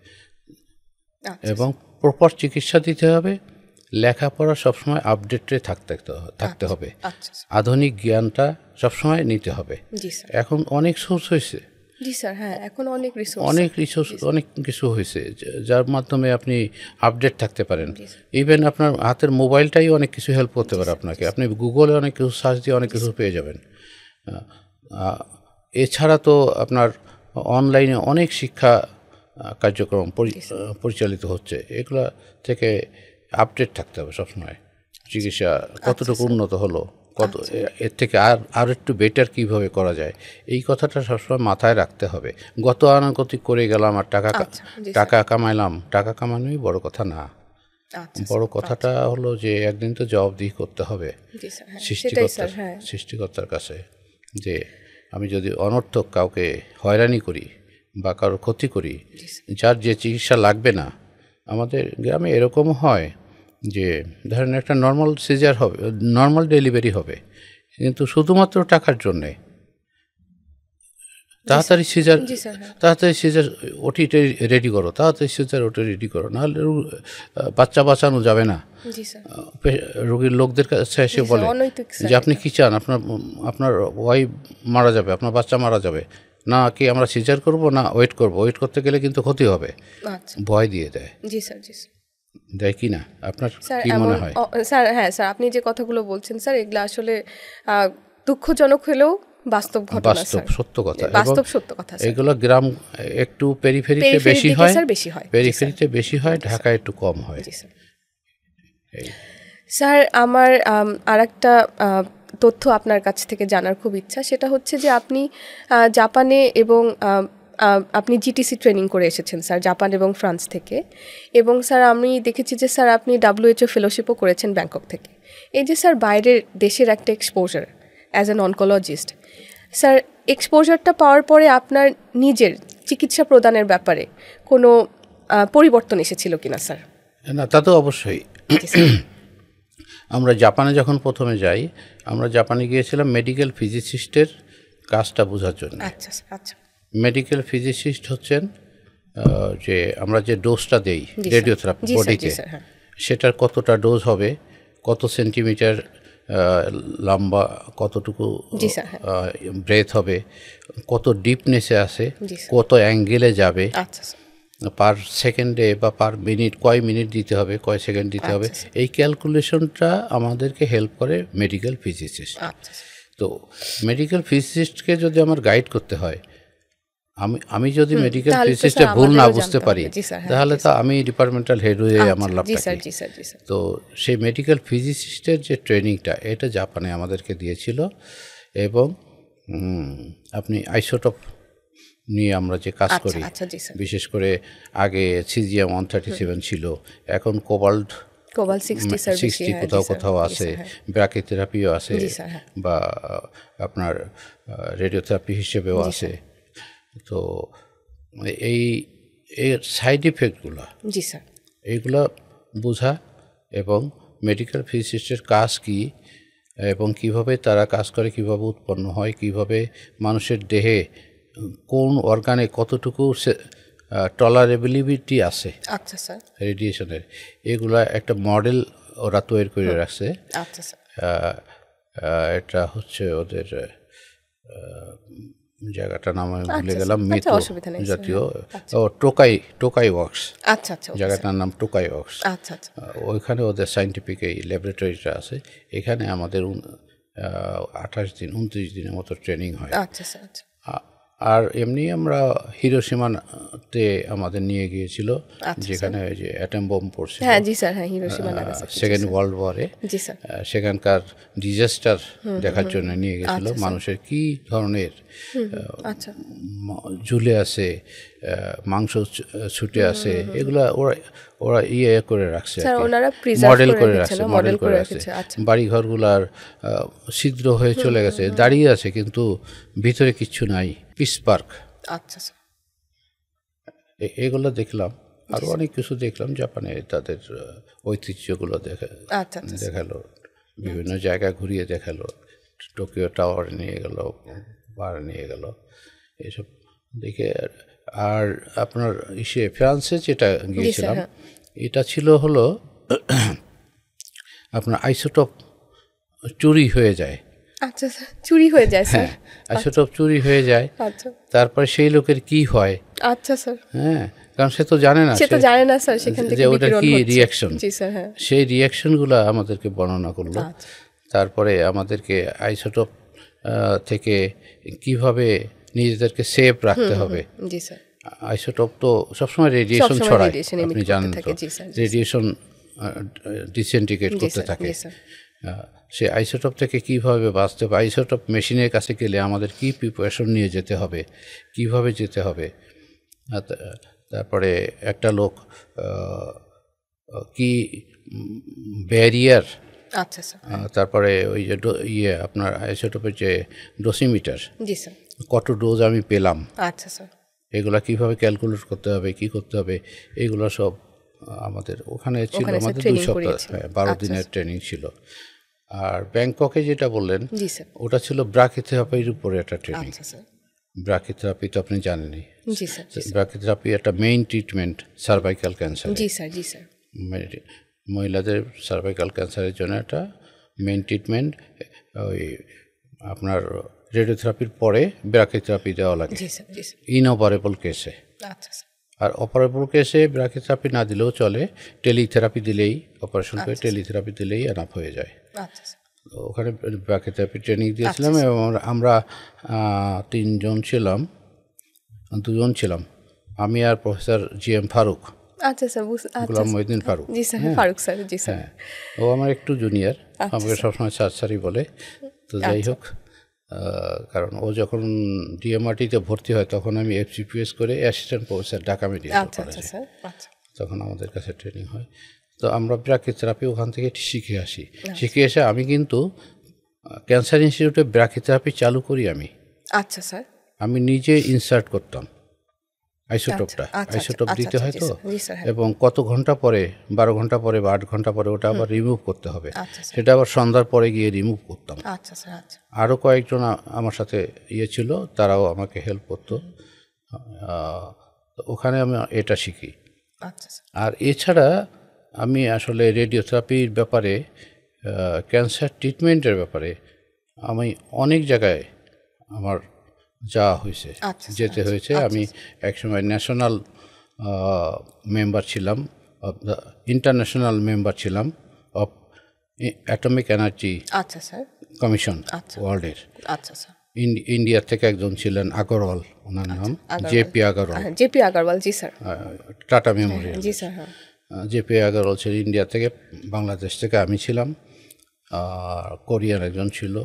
এবং প্রপার চিকিৎসা দিতে হবে। লেখাপড়া সবসময় আপডেটে থাকতে হবে, আধুনিক জ্ঞানটা সবসময় নিতে হবে। এখন অনেক সোর্স হয়েছে, এখন অনেক রিসোর্স, অনেক কিছু হয়েছে যার মাধ্যমে আপনি আপডেট থাকতে পারেন। ইভেন আপনার হাতের মোবাইলটাই অনেক কিছু হেল্প করতে পারে আপনাকে। আপনি গুগলে অনেক কিছু সার্চ দিয়ে অনেক কিছু পেয়ে যাবেন। এছাড়া তো আপনার অনলাইনে অনেক শিক্ষা কার্যক্রম পরিচালিত হচ্ছে, এগুলা থেকে আপডেট থাকতে হবে সবসময়। চিকিৎসা কতটুকু উন্নত হলো, এর থেকে আর একটু বেটার কীভাবে করা যায়, এই কথাটা সবসময় মাথায় রাখতে হবে। গতানুগতিক করে গেলাম আর টাকা কামাইলাম, টাকা কামানোই বড় কথা না। বড় কথাটা হলো যে একদিন তো জবাবদিহি করতে হবে সৃষ্টিকর্তার কাছে, যে আমি যদি অনর্থক কাউকে হয়রানি করি বা কারোর ক্ষতি করি, যার যে চিকিৎসা লাগবে না। আমাদের গ্রামে এরকমও হয় যে ধরেন একটা নর্মাল সিজার হবে, নর্মাল ডেলিভারি হবে, কিন্তু শুধুমাত্র টাকার জন্যে তাড়াতাড়ি সিজার ওটিটা রেডি করো, তাড়াতাড়ি সিজার ওটি রেডি করো, নাহলে বাচ্চা বাঁচানো যাবে না। রোগীর লোকদের কাছে এসে বলে যে আপনি কি চান, আপনার ওয়াইফ মারা যাবে, আপনার বাচ্চা মারা যাবে, না কি আমরা সিজার করব না ওয়েট করব? ওয়েট করতে গেলে কিন্তু ক্ষতি হবে, ভয় দিয়ে দেয়। দেয় কি না? আপনার কি মনে হয়? স্যার স্যার আপনি যে কথাগুলো বলছেন স্যার, এগুলো আসলে দুঃখজনক হলেও বাস্তব ঘটনা, সত্য কথা, সত্য কথা। এগুলো গ্রাম একটু পেরিফেরিতে বেশি হয়, পেরিফেরিতে বেশি হয়, ঢাকায় একটু কম হয়। স্যার আমার আরেকটা তথ্য আপনার কাছ থেকে জানার খুব ইচ্ছা, সেটা হচ্ছে যে আপনি জাপানে এবং আপনি জিটিসি ট্রেনিং করে এসেছেন স্যার, জাপান এবং ফ্রান্স থেকে। এবং স্যার আমি দেখেছি যে স্যার আপনি WHO ফেলোশিপও করেছেন ব্যাংকক থেকে। এই যে স্যার বাইরের দেশের একটা exposure as an oncologist, sir এক্সপোজারটা পাওয়ার পরে আপনার নিজের চিকিৎসা প্রদানের ব্যাপারে কোনো পরিবর্তন এসেছিল কিনা স্যার? না, তা তো অবশ্যই। আমরা জাপানে যখন প্রথমে যাই, আমরা জাপানে গিয়েছিলাম মেডিকেল ফিজিসিস্টের কাজটা বোঝার জন্য। মেডিকেল ফিজিসিস্ট হচ্ছেন যে আমরা যে ডোজটা দেই রেডিওথেরাপি বডিতে, সেটার কতটা ডোজ হবে, কত সেন্টিমিটার লম্বা, কতটুকু ব্রেথ হবে, কত ডিপনেসে আছে, কত অ্যাঙ্গেলে যাবে, পার সেকেন্ডে বা পার মিনিট কয় মিনিট দিতে হবে, কয় সেকেন্ড দিতে হবে, এই ক্যালকুলেশনটা আমাদেরকে হেল্প করে মেডিকেল ফিজিসিস্ট। তো মেডিকেল ফিজিসিস্টকে যদি আমার গাইড করতে হয়, আমি যদি মেডিকেল ফিজিসিস্টে ভুল না বুঝতে পারি, তাহলে তো আমি ডিপার্টমেন্টাল হেড হয়ে আমার লাভটা কি? তো সেই মেডিকেল ফিজিসিস্টের যে ট্রেনিংটা, এটা জাপানে আমাদেরকে দিয়েছিল। এবং আপনি আইসোটোপ নিয়ে আমরা যে কাজ করি, বিশেষ করে আগে সিজিএম 137 ছিল, এখন কোবাল্ট 60 কোথাও কোথাও আছে, ব্রাকিথেরাপিও আছে, বা আপনার রেডিওথেরাপি হিসেবেও আছে। তো এর সাইড ইফেক্টগুলো, এইগুলো বোঝা এবং মেডিকেল ফিজিসিস্টের কাজ কি এবং কিভাবে তারা কাজ করে, কিভাবে উৎপন্ন হয়, কিভাবে মানুষের দেহে কোন অর্গানে কতটুকু টলারেবিলিটি আছে রেডিয়েশনের, এগুলা একটা মডেল ওরা তৈরি করে রাখছে। এটা হচ্ছে ওদের জায়গাটার নাম আমি ভুলে গেলাম, মিতো জাতীয় টোকাই ওয়ার্কস, জায়গাটার নাম টোকাই ওয়ার্কস। ওইখানে ওদের সায়েন্টিফিক এই ল্যাবরেটরিটা আছে। এখানে আমাদের 28 দিন 29 দিনের মতো ট্রেনিং হয়। আর এমনি আমরা হিরোশিমাতে আমাদের নিয়ে গিয়েছিল, যেখানে ওই যে অ্যাটম বোম পড়ছিল। হ্যাঁ জি স্যার, হ্যাঁ হিরোশিমা নাগাসাকি। সেকেন্ড ওয়ার্ল্ড ওয়ারে জি স্যার। সেখানকার ডিজাস্টার দেখার জন্য নিয়ে গেছিল। মানুষের কি ধরনের ঝুলে আছে, মাংস ছুটে আছে, এগুলা ওরা করে রাখছে, মডেল করে রাখছে। বাড়িঘরগুলার ছিদ্র হয়ে চলে গেছে, দাঁড়িয়ে আছে কিন্তু ভিতরে কিচ্ছু নাই, পিস পার্ক। আচ্ছা স্যার, এগুলো দেখলাম। আরো অনেক কিছু দেখলাম, জাপানে তাদের ঐতিহ্যগুলো দেখালো, বিভিন্ন জায়গা ঘুরিয়ে দেখালো, টোকিও টাওয়ার নিয়ে গেল, বার নিয়ে গেল, এসব দেখে। আর আপনার ফ্রান্সে যেটা গিয়েছিলাম, এটা ছিল হলো আপনার আইসোটোপ চুরি হয়ে যায়। আচ্ছা স্যার, চুরি হয়ে যায় স্যার? হ্যাঁ, আইসোটোপ চুরি হয়ে যায়। আচ্ছা, তারপরে সেই লোকের কি হয়? আচ্ছা স্যার। হ্যাঁ, কারণ সে তো জানে না, স্যার, সেখান থেকে ওটা কি রিঅ্যাকশন। জি স্যার, হ্যাঁ। সেই রিঅ্যাকশনগুলো আমাদেরকে বর্ণনা করলো। তারপরে আমাদেরকে আইসোটোপ থেকে কিভাবে নিজেদেরকে সেফ রাখতে হবে। জি স্যার। আইসোটোপ তো সবসময় রেডিয়েশন ছড়ায়, আপনি জানেন তো, রেডিয়েশন ডিসেন্টিগ্রেট করতে থাকে। সে আইসোটোপ থেকে কিভাবে বাঁচতে হবে, আইসোটোপ মেশিনের কাছে গেলে আমাদের কি প্রিপারেশন নিয়ে যেতে হবে, কিভাবে যেতে হবে। তারপরে একটা লোক কি ব্যারিয়ার, আচ্ছা স্যার, তারপরে ওই যে আপনার আইসোটোপের যে ডোসিমিটার, জি স্যার, কত ডোজ আমি পেলাম, আচ্ছা স্যার, এগুলা কিভাবে ক্যালকুলেট করতে হবে, কি করতে হবে, এগুলো সব আমাদের ওখানে ছিল। আমাদের 2 সপ্তাহ 12 দিনের ট্রেনিং ছিল। আর ব্যাংককে যেটা বললেন, ওটা ছিল ব্রাকিথেরাপির উপরে একটা ট্রেনিং। ব্রাকিথেরাপি তো আপনি জানেনই। ব্রাকিথেরাপি একটা মেইন ট্রিটমেন্ট সার্ভাইকাল ক্যান্সার। জি স্যার, জি স্যার। মহিলাদের সার্ভাইকাল ক্যান্সারের জন্য একটা মেইন ট্রিটমেন্ট। ওই আপনার রেডিওথেরাপির পরে ব্রাকিথেরাপি দেওয়া লাগে ইনঅপারেবল কেসে। আর অপারেবল কেসে ব্রাকিথেরাপি না দিলেও চলে, টেলিথেরাপি দিলেই, অপারেশন করে টেলিথেরাপি দিলেই এনাফ হয়ে যায়। ওখানে ব্রাকিথেরাপি ট্রেনিং দিয়েছিলাম এবং আমরা 3 জন ছিলাম, 2 জন ছিলাম, আমি আর প্রফেসর GM ফারুক। আচ্ছা স্যার, গোলাম মহিউদ্দিন ফারুক। জি স্যার, ফারুক স্যার। জি স্যার। হ্যাঁ, ও আমার একটু জুনিয়র, আমাকে সবসময় স্যার বলে। তো যাই হোক, কারণ ও যখন DMRTতে ভর্তি হয় তখন আমি FCPS করে অ্যাসিস্ট্যান্ট প্রফেসর ঢাকা মেডিকেল কলেজে, তখন আমাদের কাছে ট্রেনিং হয়। তো আমরা ব্রাকিথেরাপি ওখান থেকে শিখে আসি। শিখে এসে আমি কিন্তু ক্যান্সার ইনস্টিটিউটে ব্রাকিথেরাপি চালু করি আমি। আচ্ছা স্যার। আমি নিজে ইনসার্ট করতাম আইসোটোপটা। আইসোটোপ দিতে হয় তো, এবং কত ঘন্টা পরে, 12 ঘন্টা পরে বা 8 ঘন্টা পরে ওটা আবার রিমুভ করতে হবে। সেটা আবার সন্ধ্যার পরে গিয়ে রিমুভ করতাম। আরও কয়েকজন আমার সাথে ছিল, তারাও আমাকে হেল্প করতো। ওখানে আমি এটা শিখি। আর এছাড়া আমি আসলে রেডিওথেরাপির ব্যাপারে, ক্যান্সার ট্রিটমেন্টের ব্যাপারে আমি অনেক জায়গায় আমার যাওয়া হয়েছে, যেতে হয়েছে। আমি একসময় ন্যাশনাল মেম্বার ছিলাম, ইন্টারন্যাশনাল মেম্বার ছিলাম অফ অ্যাটমিক এনার্জি কমিশন ওয়ার্ল্ডের। ইন্ডিয়া থেকে একজন ছিলেন আগরওয়াল, ওনার নাম জেপি আগরওয়াল। জি স্যার, টাটা মেমোরিয়াল। জি স্যার, জেপি আগরওয়াল ছিল ইন্ডিয়া থেকে। বাংলাদেশ থেকে আমি ছিলাম, কোরিয়ার একজন ছিল,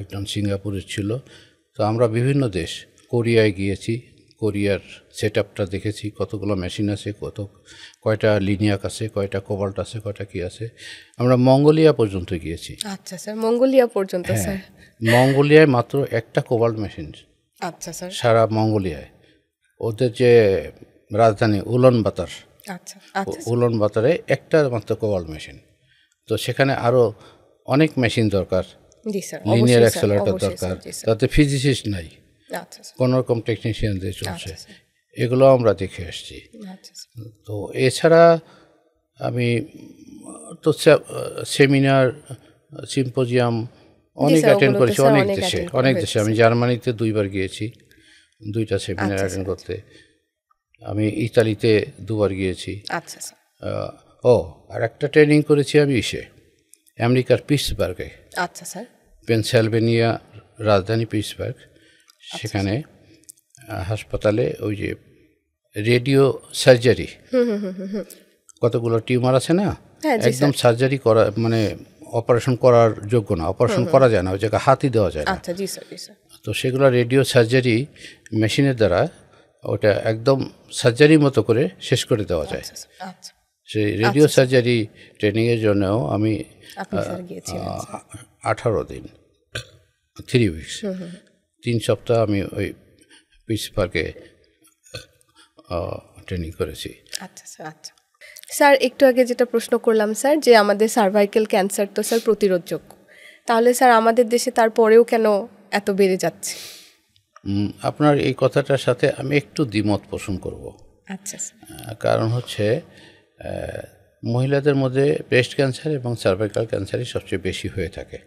একজন সিঙ্গাপুরের ছিল। তো আমরা বিভিন্ন দেশ, কোরিয়ায় গিয়েছি, কোরিয়ার সেট আপটা দেখেছি, কতগুলো মেশিন আছে, কয়টা লিনিয়াক আছে, কয়টা কোবাল্ট আছে, কয়টা কি আছে। আমরা মঙ্গোলিয়া পর্যন্ত গিয়েছি। আচ্ছা স্যার, মঙ্গোলিয়া পর্যন্ত? স্যার, মঙ্গোলিয়ায় মাত্র একটা কোবাল্ট মেশিন। আচ্ছা স্যার। সারা মঙ্গোলিয়ায়। ওদের যে রাজধানী উলানবাতার, উলানবাতারে একটা মাত্র কোবাল্ট মেশিন। তো সেখানে আরও অনেক মেশিন দরকার, লিনিয়ার অ্যাক্সেলারেটর দরকার, তাতে ফিজিসিস্ট নাই, কোনো রকম টেকনিশিয়ান দিয়ে চলছে। এগুলো আমরা দেখে আসছি। তো এছাড়া আমি তো সেমিনার, সিম্পোজিয়াম অনেক অ্যাটেন্ড করেছি, অনেক দেশে। আমি জার্মানিতে 2বার গিয়েছি, 2টা সেমিনার অ্যাটেন্ড করতে। আমি ইতালিতে 2বার গিয়েছি। আর একটা ট্রেনিং করেছি আমি আমেরিকার পিটসবার্গে। পেনসিলভেনিয়া রাজধানী পিটসবার্গ, সেখানে হাসপাতালে ওই যে রেডিও সার্জারি, কতগুলো টিউমার আছে না, একদম সার্জারি করা মানে অপারেশন করার যোগ্য না, অপারেশন করা যায় না, ওই জায়গায় হাতই দেওয়া যায় না। তো সেগুলো রেডিও সার্জারি মেশিনের দ্বারা ওটা একদম সার্জারির মতো করে শেষ করে দেওয়া যায়। সেই রেডিও সার্জারি ট্রেনিংয়ের জন্যও আমি 18 দিন 3 উইকস 3 সপ্তাহ আমি ওই পিস পার্কে ট্রেনিং করেছি। আচ্ছা স্যার, একটু আগে যেটা প্রশ্ন করলাম স্যার, যে আমাদের সার্ভাইকাল ক্যান্সার তো স্যার প্রতিরোধযোগ্য, তাহলে স্যার আমাদের দেশে তারপরেও কেন এত বেড়ে যাচ্ছে? আপনার এই কথাটার সাথে আমি একটু দ্বিমত পোষণ করব। আচ্ছা। কারণ হচ্ছে মহিলাদের মধ্যে ব্রেস্ট ক্যান্সার এবং সার্ভাইকাল ক্যান্সারই সবচেয়ে বেশি হয়ে থাকে।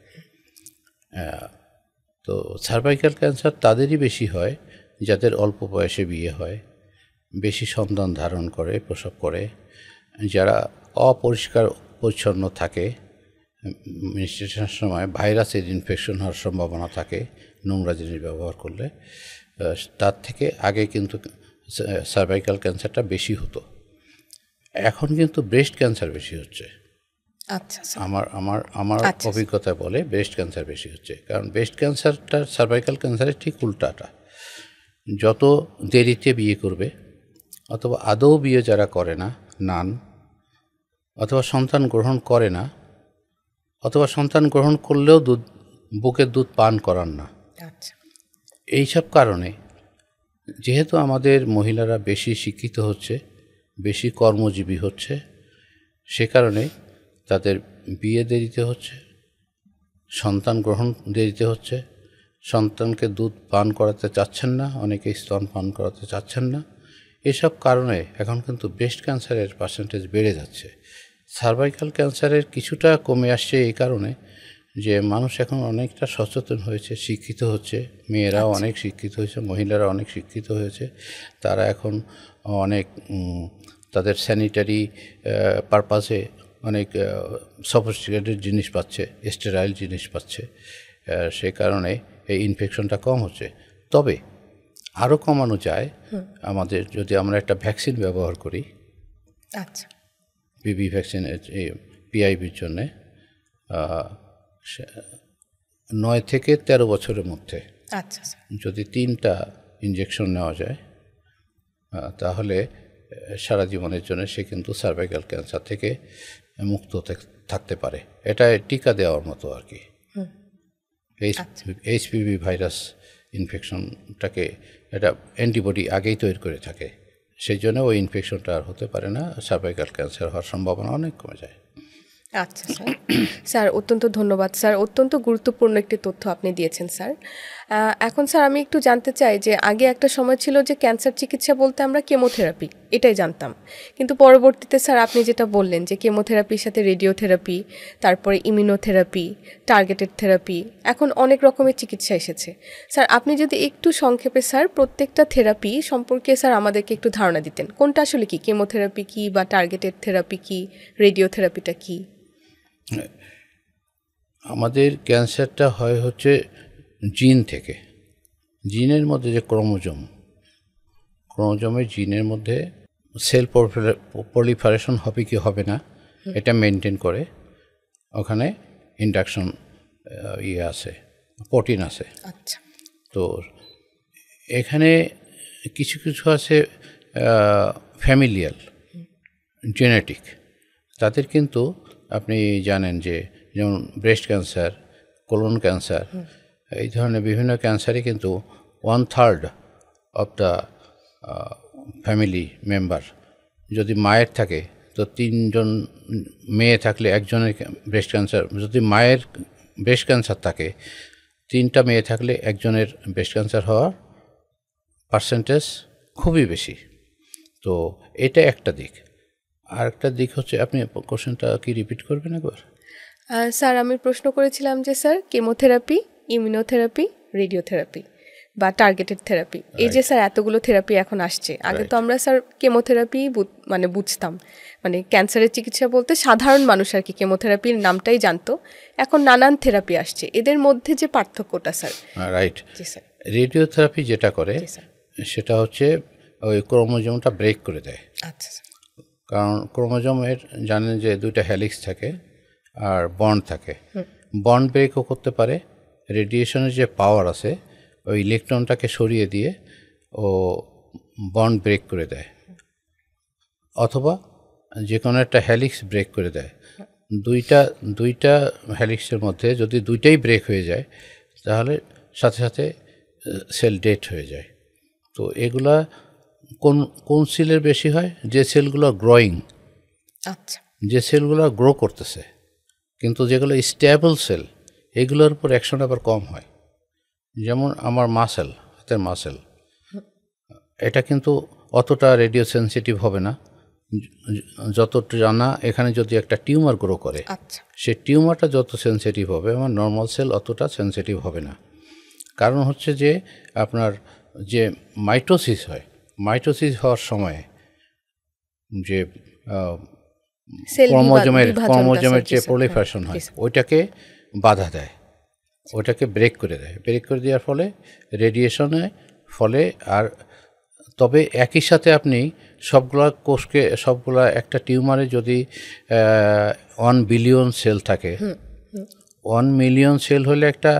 তো সার্ভাইকাল ক্যান্সার তাদেরই বেশি হয় যাদের অল্প বয়সে বিয়ে হয়, বেশি সন্তান ধারণ করে, প্রসব করে, যারা অপরিষ্কার পরিচ্ছন্ন থাকে, মেনস্ট্রুয়েশনের সময় ভাইরাসের ইনফেকশন হওয়ার সম্ভাবনা থাকে নোংরা জিনিস ব্যবহার করলে। তার থেকে আগে কিন্তু সার্ভাইকাল ক্যান্সারটা বেশি হতো, এখন কিন্তু ব্রেস্ট ক্যান্সার বেশি হচ্ছে। আচ্ছা, আমার অভিজ্ঞতায় বলে ব্রেস্ট ক্যান্সার বেশি হচ্ছে, কারণ ব্রেস্ট ক্যান্সারটা সার্ভাইকাল ক্যান্সারের ঠিক উল্টাটা। যত দেরিতে বিয়ে করবে অথবা আদৌ বিয়ে যারা করে না, নান, অথবা সন্তান গ্রহণ করে না, অথবা সন্তান গ্রহণ করলেও বুকের দুধ পান করান না, এইসব কারণে যেহেতু আমাদের মহিলারা বেশি শিক্ষিত হচ্ছে, বেশি কর্মজীবী হচ্ছে, সে কারণে তাদের বিয়ে দেরিতে হচ্ছে, সন্তান গ্রহণ দেরিতে হচ্ছে, সন্তানকে দুধ পান করাতে চাচ্ছেন না, অনেকে স্তন পান করাতে চাচ্ছেন না। এসব কারণে এখন কিন্তু ব্রেস্ট ক্যান্সারের পার্সেন্টেজ বেড়ে যাচ্ছে। সার্ভাইকাল ক্যান্সারের কিছুটা কমে আসছে এই কারণে যে মানুষ এখন অনেকটা সচেতন হয়েছে, শিক্ষিত হচ্ছে, মেয়েরাও অনেক শিক্ষিত হয়েছে, মহিলারা অনেক শিক্ষিত হয়েছে। তারা এখন অনেক তাদের স্যানিটারি পারপাসে অনেক সফিস্টিকেটেড জিনিস পাচ্ছে, স্টেরাইল জিনিস পাচ্ছে, সে কারণে এই ইনফেকশনটা কম হচ্ছে। তবে আরও কমানো যায় আমাদের যদি আমরা একটা ভ্যাকসিন ব্যবহার করি, পিবি ভ্যাকসিন, পিআইবির জন্যে 9 থেকে 13 বছরের মধ্যে যদি 3টা ইঞ্জেকশন নেওয়া যায় তাহলে সারা জীবনের জন্য সে কিন্তু সার্ভাইকাল ক্যান্সার থেকে মুক্ত থাকতে পারে। এটা টিকা দেওয়ার মতো আর কি। এইচপিভি ভাইরাস ইনফেকশনটাকে এটা অ্যান্টিবডি আগেই তৈরি করে থাকে, সেই জন্য ওই ইনফেকশনটা আর হতে পারে না, সার্ভাইকাল ক্যান্সার হওয়ার সম্ভাবনা অনেক কমে যায়। আচ্ছা স্যার, অত্যন্ত ধন্যবাদ স্যার, অত্যন্ত গুরুত্বপূর্ণ একটি তথ্য আপনি দিয়েছেন স্যার। এখন স্যার আমি একটু জানতে চাই যে আগে একটা সময় ছিল যে ক্যান্সার চিকিৎসা বলতে আমরা কেমোথেরাপি এটাই জানতাম, কিন্তু পরবর্তীতে স্যার আপনি যেটা বললেন যে কেমোথেরাপির সাথে রেডিওথেরাপি, তারপরে ইমিউনোথেরাপি, টার্গেটেড থেরাপি, এখন অনেক রকমের চিকিৎসা এসেছে। স্যার আপনি যদি একটু সংক্ষেপে স্যার প্রত্যেকটা থেরাপি সম্পর্কে স্যার আমাদেরকে একটু ধারণা দিতেন, কোনটা আসলে কি, কেমোথেরাপি কি বা টার্গেটেড থেরাপি কি, রেডিওথেরাপিটা কি? আমাদের ক্যান্সারটা হয় হচ্ছে জিন থেকে, জিনের মধ্যে যে ক্রোমোজোমের জিনের মধ্যে সেল প্রলিফারেশন হবে কি হবে না এটা মেনটেন করে, ওখানে ইন্ডাকশন আছে, প্রোটিন আছে। আচ্ছা, তো এখানে কিছু কিছু আছে ফ্যামিলিয়াল জেনেটিক, তাদের কিন্তু আপনি জানেন যে যেমন ব্রেস্ট ক্যান্সার, কোলন ক্যান্সার, এই ধরনের বিভিন্ন ক্যান্সারই কিন্তু 1/3 অফ দ্য ফ্যামিলি মেম্বার যদি মায়ের থাকে তো 3জন মেয়ে থাকলে একজনের ব্রেস্ট ক্যান্সার, যদি মায়ের ব্রেস্ট ক্যান্সার থাকে 3টা মেয়ে থাকলে একজনের ব্রেস্ট ক্যান্সার হওয়ার পার্সেন্টেজ খুবই বেশি। তো এটা একটা দিক। আর একটা দিক হচ্ছে, আপনি কোশ্চেনটা কি রিপিট করবেন একবার? স্যার আমি প্রশ্ন করেছিলাম যে স্যার কেমোথেরাপি, ইমিউনোথেরাপি, রেডিওথেরাপি বা টার্গেটেড থেরাপি, এই যে স্যার এতগুলো থেরাপি এখন আসছে, আগে তো আমরা স্যার কেমোথেরাপি মানে বুঝতাম, মানে ক্যান্সারের চিকিৎসা বলতে সাধারণ মানুষ আর কি কেমোথেরাপির নামটাই জানতো, এখন নানান থেরাপি আসছে, এদের মধ্যে যে পার্থক্যটা স্যার। রাইট, রেডিওথেরাপি যেটা করে সেটা হচ্ছে ওই ক্রোমোজোমটা ব্রেক করে দেয়। আচ্ছা। কারণ ক্রোমোজোমের জানেন যে 2টা হেলিক্স থাকে আর বন্ড থাকে, বন্ড ব্রেকও করতে পারে। রেডিয়েশনের যে পাওয়ার আছে ওই ইলেকট্রনটাকে সরিয়ে দিয়ে ও বন্ড ব্রেক করে দেয়, অথবা যে কোনো একটা হেলিক্স ব্রেক করে দেয়। দুইটা হেলিক্সের মধ্যে যদি দুইটাই ব্রেক হয়ে যায় তাহলে সাথে সাথে সেল ডেড হয়ে যায়। তো এগুলা কোন সেলের বেশি হয়? যে সেলগুলো গ্রোয়িং, আচ্ছা, যে সেলগুলো গ্রো করতেছে, কিন্তু যেগুলো স্টেবল সেল এগুলোর উপর অ্যাকশন আবার কম হয়। যেমন আমার মাসেল, হাতের মাসেল, এটা কিন্তু অতটা রেডিও সেন্সিটিভ হবে না যতটা জানা এখানে যদি একটা টিউমার গ্রো করে, আচ্ছা, সেই টিউমারটা যত সেন্সিটিভ হবে আমার নর্মাল সেল অতটা সেন্সিটিভ হবে না। কারণ হচ্ছে যে আপনার যে মাইটোসিস হয়, মাইটোসিস হওয়ার সময় যে ক্রোমোজোমের যে প্রলিফারেশন হয় ওইটাকে বাধা দেয়, ওইটাকে ব্রেক করে দেয়। ব্রেক করে দেওয়ার ফলে রেডিয়েশনে ফলে আর তবে একই সাথে আপনি সবগুলা একটা টিউমারে যদি 1 বিলিয়ন সেল থাকে, 1 মিলিয়ন সেল হলে একটা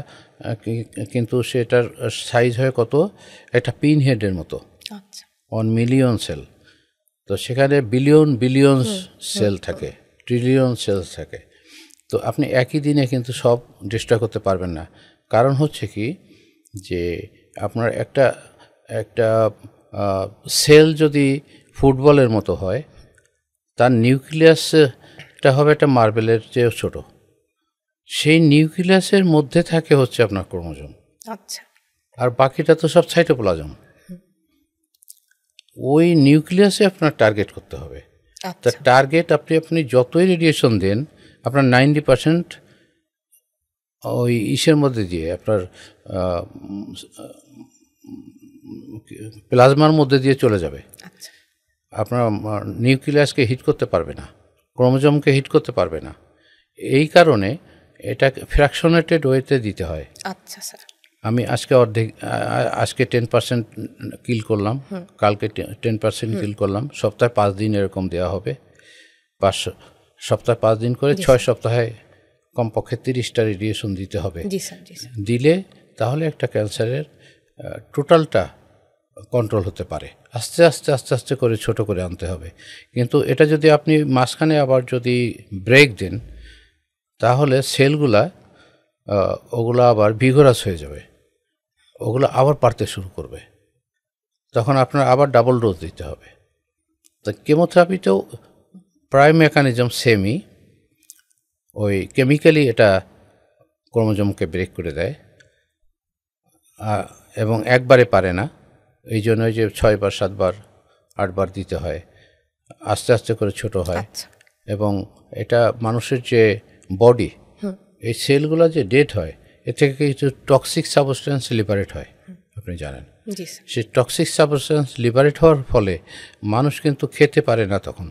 কিন্তু সেটার সাইজ হয় কত, একটা পিন হেডের মতো। 1 মিলিয়ন সেল, তো সেখানে বিলিয়ন সেল থাকে, ট্রিলিয়ন সেলস থাকে। তো আপনি একই দিনে কিন্তু সব ডিস্ট্রয় করতে পারবেন না। কারণ হচ্ছে কি যে আপনার একটা সেল যদি ফুটবলের মতো হয়, তার নিউক্লিয়াসটা হবে একটা মার্বেলের চেয়েও ছোট। সেই নিউক্লিয়াসের মধ্যে থাকে হচ্ছে আপনার ক্রোমোজোম। আচ্ছা। আর বাকিটা তো সব সাইটোপ্লাজম। ওই নিউক্লিয়াসে আপনার টার্গেট করতে হবে। তা টার্গেট আপনি যতই রেডিয়েশন দেন আপনার 90% ওই ইসের মধ্যে দিয়ে আপনার প্লাজমার মধ্যে দিয়ে চলে যাবে। আপনার নিউক্লিয়াসকে হিট করতে পারবে না, ক্রোমোজোমকে হিট করতে পারবে না। এই কারণে এটা ফ্র্যাকশনেটেড ওয়েতে দিতে হয়। আচ্ছা স্যার। আমি আজকে 10% কিল করলাম, কালকে 10% কিল করলাম, সপ্তাহে 5 দিন এরকম দেওয়া হবে। সপ্তাহে 5 দিন করে 6 সপ্তাহে কমপক্ষে 30টা রেডিয়েশন দিতে হবে। দিলে তাহলে একটা ক্যান্সারের টোটালটা কন্ট্রোল হতে পারে। আস্তে আস্তে আস্তে আস্তে করে ছোট করে আনতে হবে। কিন্তু এটা যদি আপনি মাঝখানে আবার যদি ব্রেক দেন তাহলে সেলগুলা ওগুলো আবার ভিগোরাস হয়ে যাবে, ওগুলো আবার পারতে শুরু করবে, তখন আপনার আবার ডাবল ডোজ দিতে হবে। তো কেমোথেরাপিতেও প্রায় মেকানিজম সেমই, ওই কেমিক্যালি এটা ক্রোমোজোমকে ব্রেক করে দেয় এবং একবারে পারে না, এই জন্যই যে 6 বার 7 বার 8 বার দিতে হয়, আস্তে আস্তে করে ছোট হয়। এবং এটা মানুষের যে বডি, এই সেলগুলো যে ডেড হয় এ থেকে কিছু টক্সিক সাবস্টেন্স লিবারেট হয়, আপনি জানেন। সেই টক্সিক সাবস্টেন্স লিবারেট হওয়ার ফলে মানুষ কিন্তু খেতে পারে না। তখন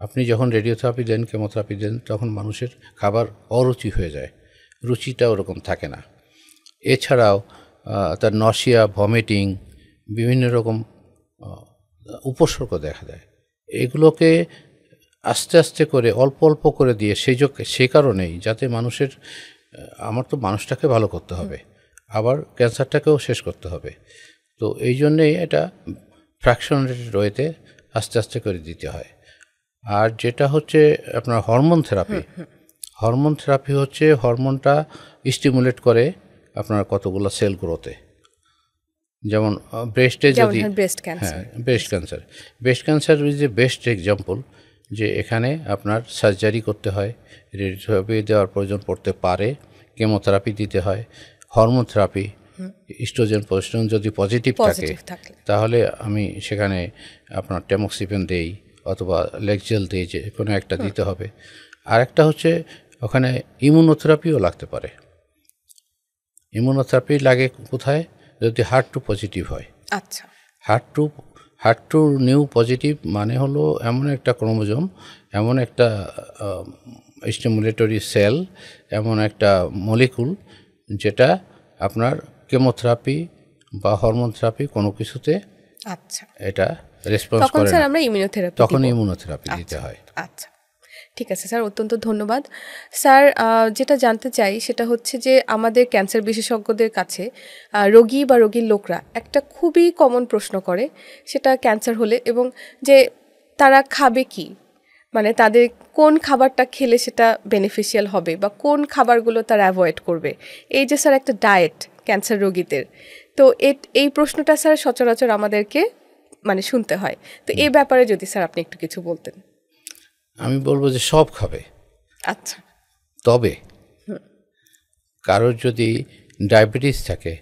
আপনি যখন রেডিওথেরাপি দেন, কেমোথেরাপি দেন, তখন মানুষের খাবার অরুচি হয়ে যায়, রুচিটা ওরকম থাকে না। এছাড়াও তার নশিয়া, ভমিটিং, বিভিন্ন রকম উপসর্গ দেখা দেয়। এগুলোকে আস্তে আস্তে করে অল্প অল্প করে দিয়ে সেই কারণেই যাতে আমার তো মানুষটাকে ভালো করতে হবে, আবার ক্যান্সারটাকেও শেষ করতে হবে। তো এই জন্যেই এটা ফ্র্যাকশনারি ওয়েতে আস্তে আস্তে করে দিতে হয়। আর যেটা হচ্ছে আপনার হরমোন থেরাপি হচ্ছে হরমোনটা স্টিমুলেট করে আপনার কতগুলো সেল গ্রোথে। যেমন ব্রেস্টে যদি breast cancer is a best example, যে এখানে আপনার সার্জারি করতে হয়, রেডিওথেরাপি দেওয়ার প্রয়োজন পড়তে পারে, কেমোথেরাপি দিতে হয়, হরমোন থেরাপি, ইস্ট্রোজেন প্রোস্টেরন যদি পজিটিভ থাকে তাহলে আমি সেখানে আপনার ট্যামোক্সিফেন দেই অথবা লেকজেল দেই, যে কোনো একটা দিতে হবে। আর একটা হচ্ছে ওখানে ইমিউনোথেরাপিও লাগতে পারে। ইমিউনোথেরাপি লাগে কোথায়? যদি HER2 পজিটিভ হয়। আচ্ছা, HER2 নিউ পজিটিভ মানে হলো এমন একটা ক্রোমোজোম, এমন একটা স্টিমুলেটরি সেল, এমন একটা মলিকুল যেটা আপনার কেমোথেরাপি বা হরমোন থেরাপি কোনো কিছুতে আচ্ছা, এটা রেসপন্স তখন করে স্যার না, আমরা ইমিউনোথেরাপি তখন ইমিউনোথেরাপি দিতে হয়। আচ্ছা, ঠিক আছে স্যার, অত্যন্ত ধন্যবাদ স্যার। যেটা জানতে চাই সেটা হচ্ছে যে আমাদের ক্যান্সার বিশেষজ্ঞদের কাছে রোগী বা রোগীর লোকরা একটা খুবই কমন প্রশ্ন করে, সেটা ক্যান্সার হলে, এবং যে তারা খাবে কি, মানে তাদের কোন খাবারটা খেলে সেটা বেনিফিশিয়াল হবে বা কোন খাবারগুলো তারা অ্যাভয়েড করবে। এই যে স্যার একটা ডায়েট ক্যান্সার রোগীদের, তো এই প্রশ্নটা স্যার সচরাচর আমাদেরকে মানে শুনতে হয়। তো এই ব্যাপারে যদি স্যার আপনি একটু কিছু বলতেন। আমি বলবো যে সব খাবে। আচ্ছা, তবে কারোর যদি ডায়াবেটিস থাকে,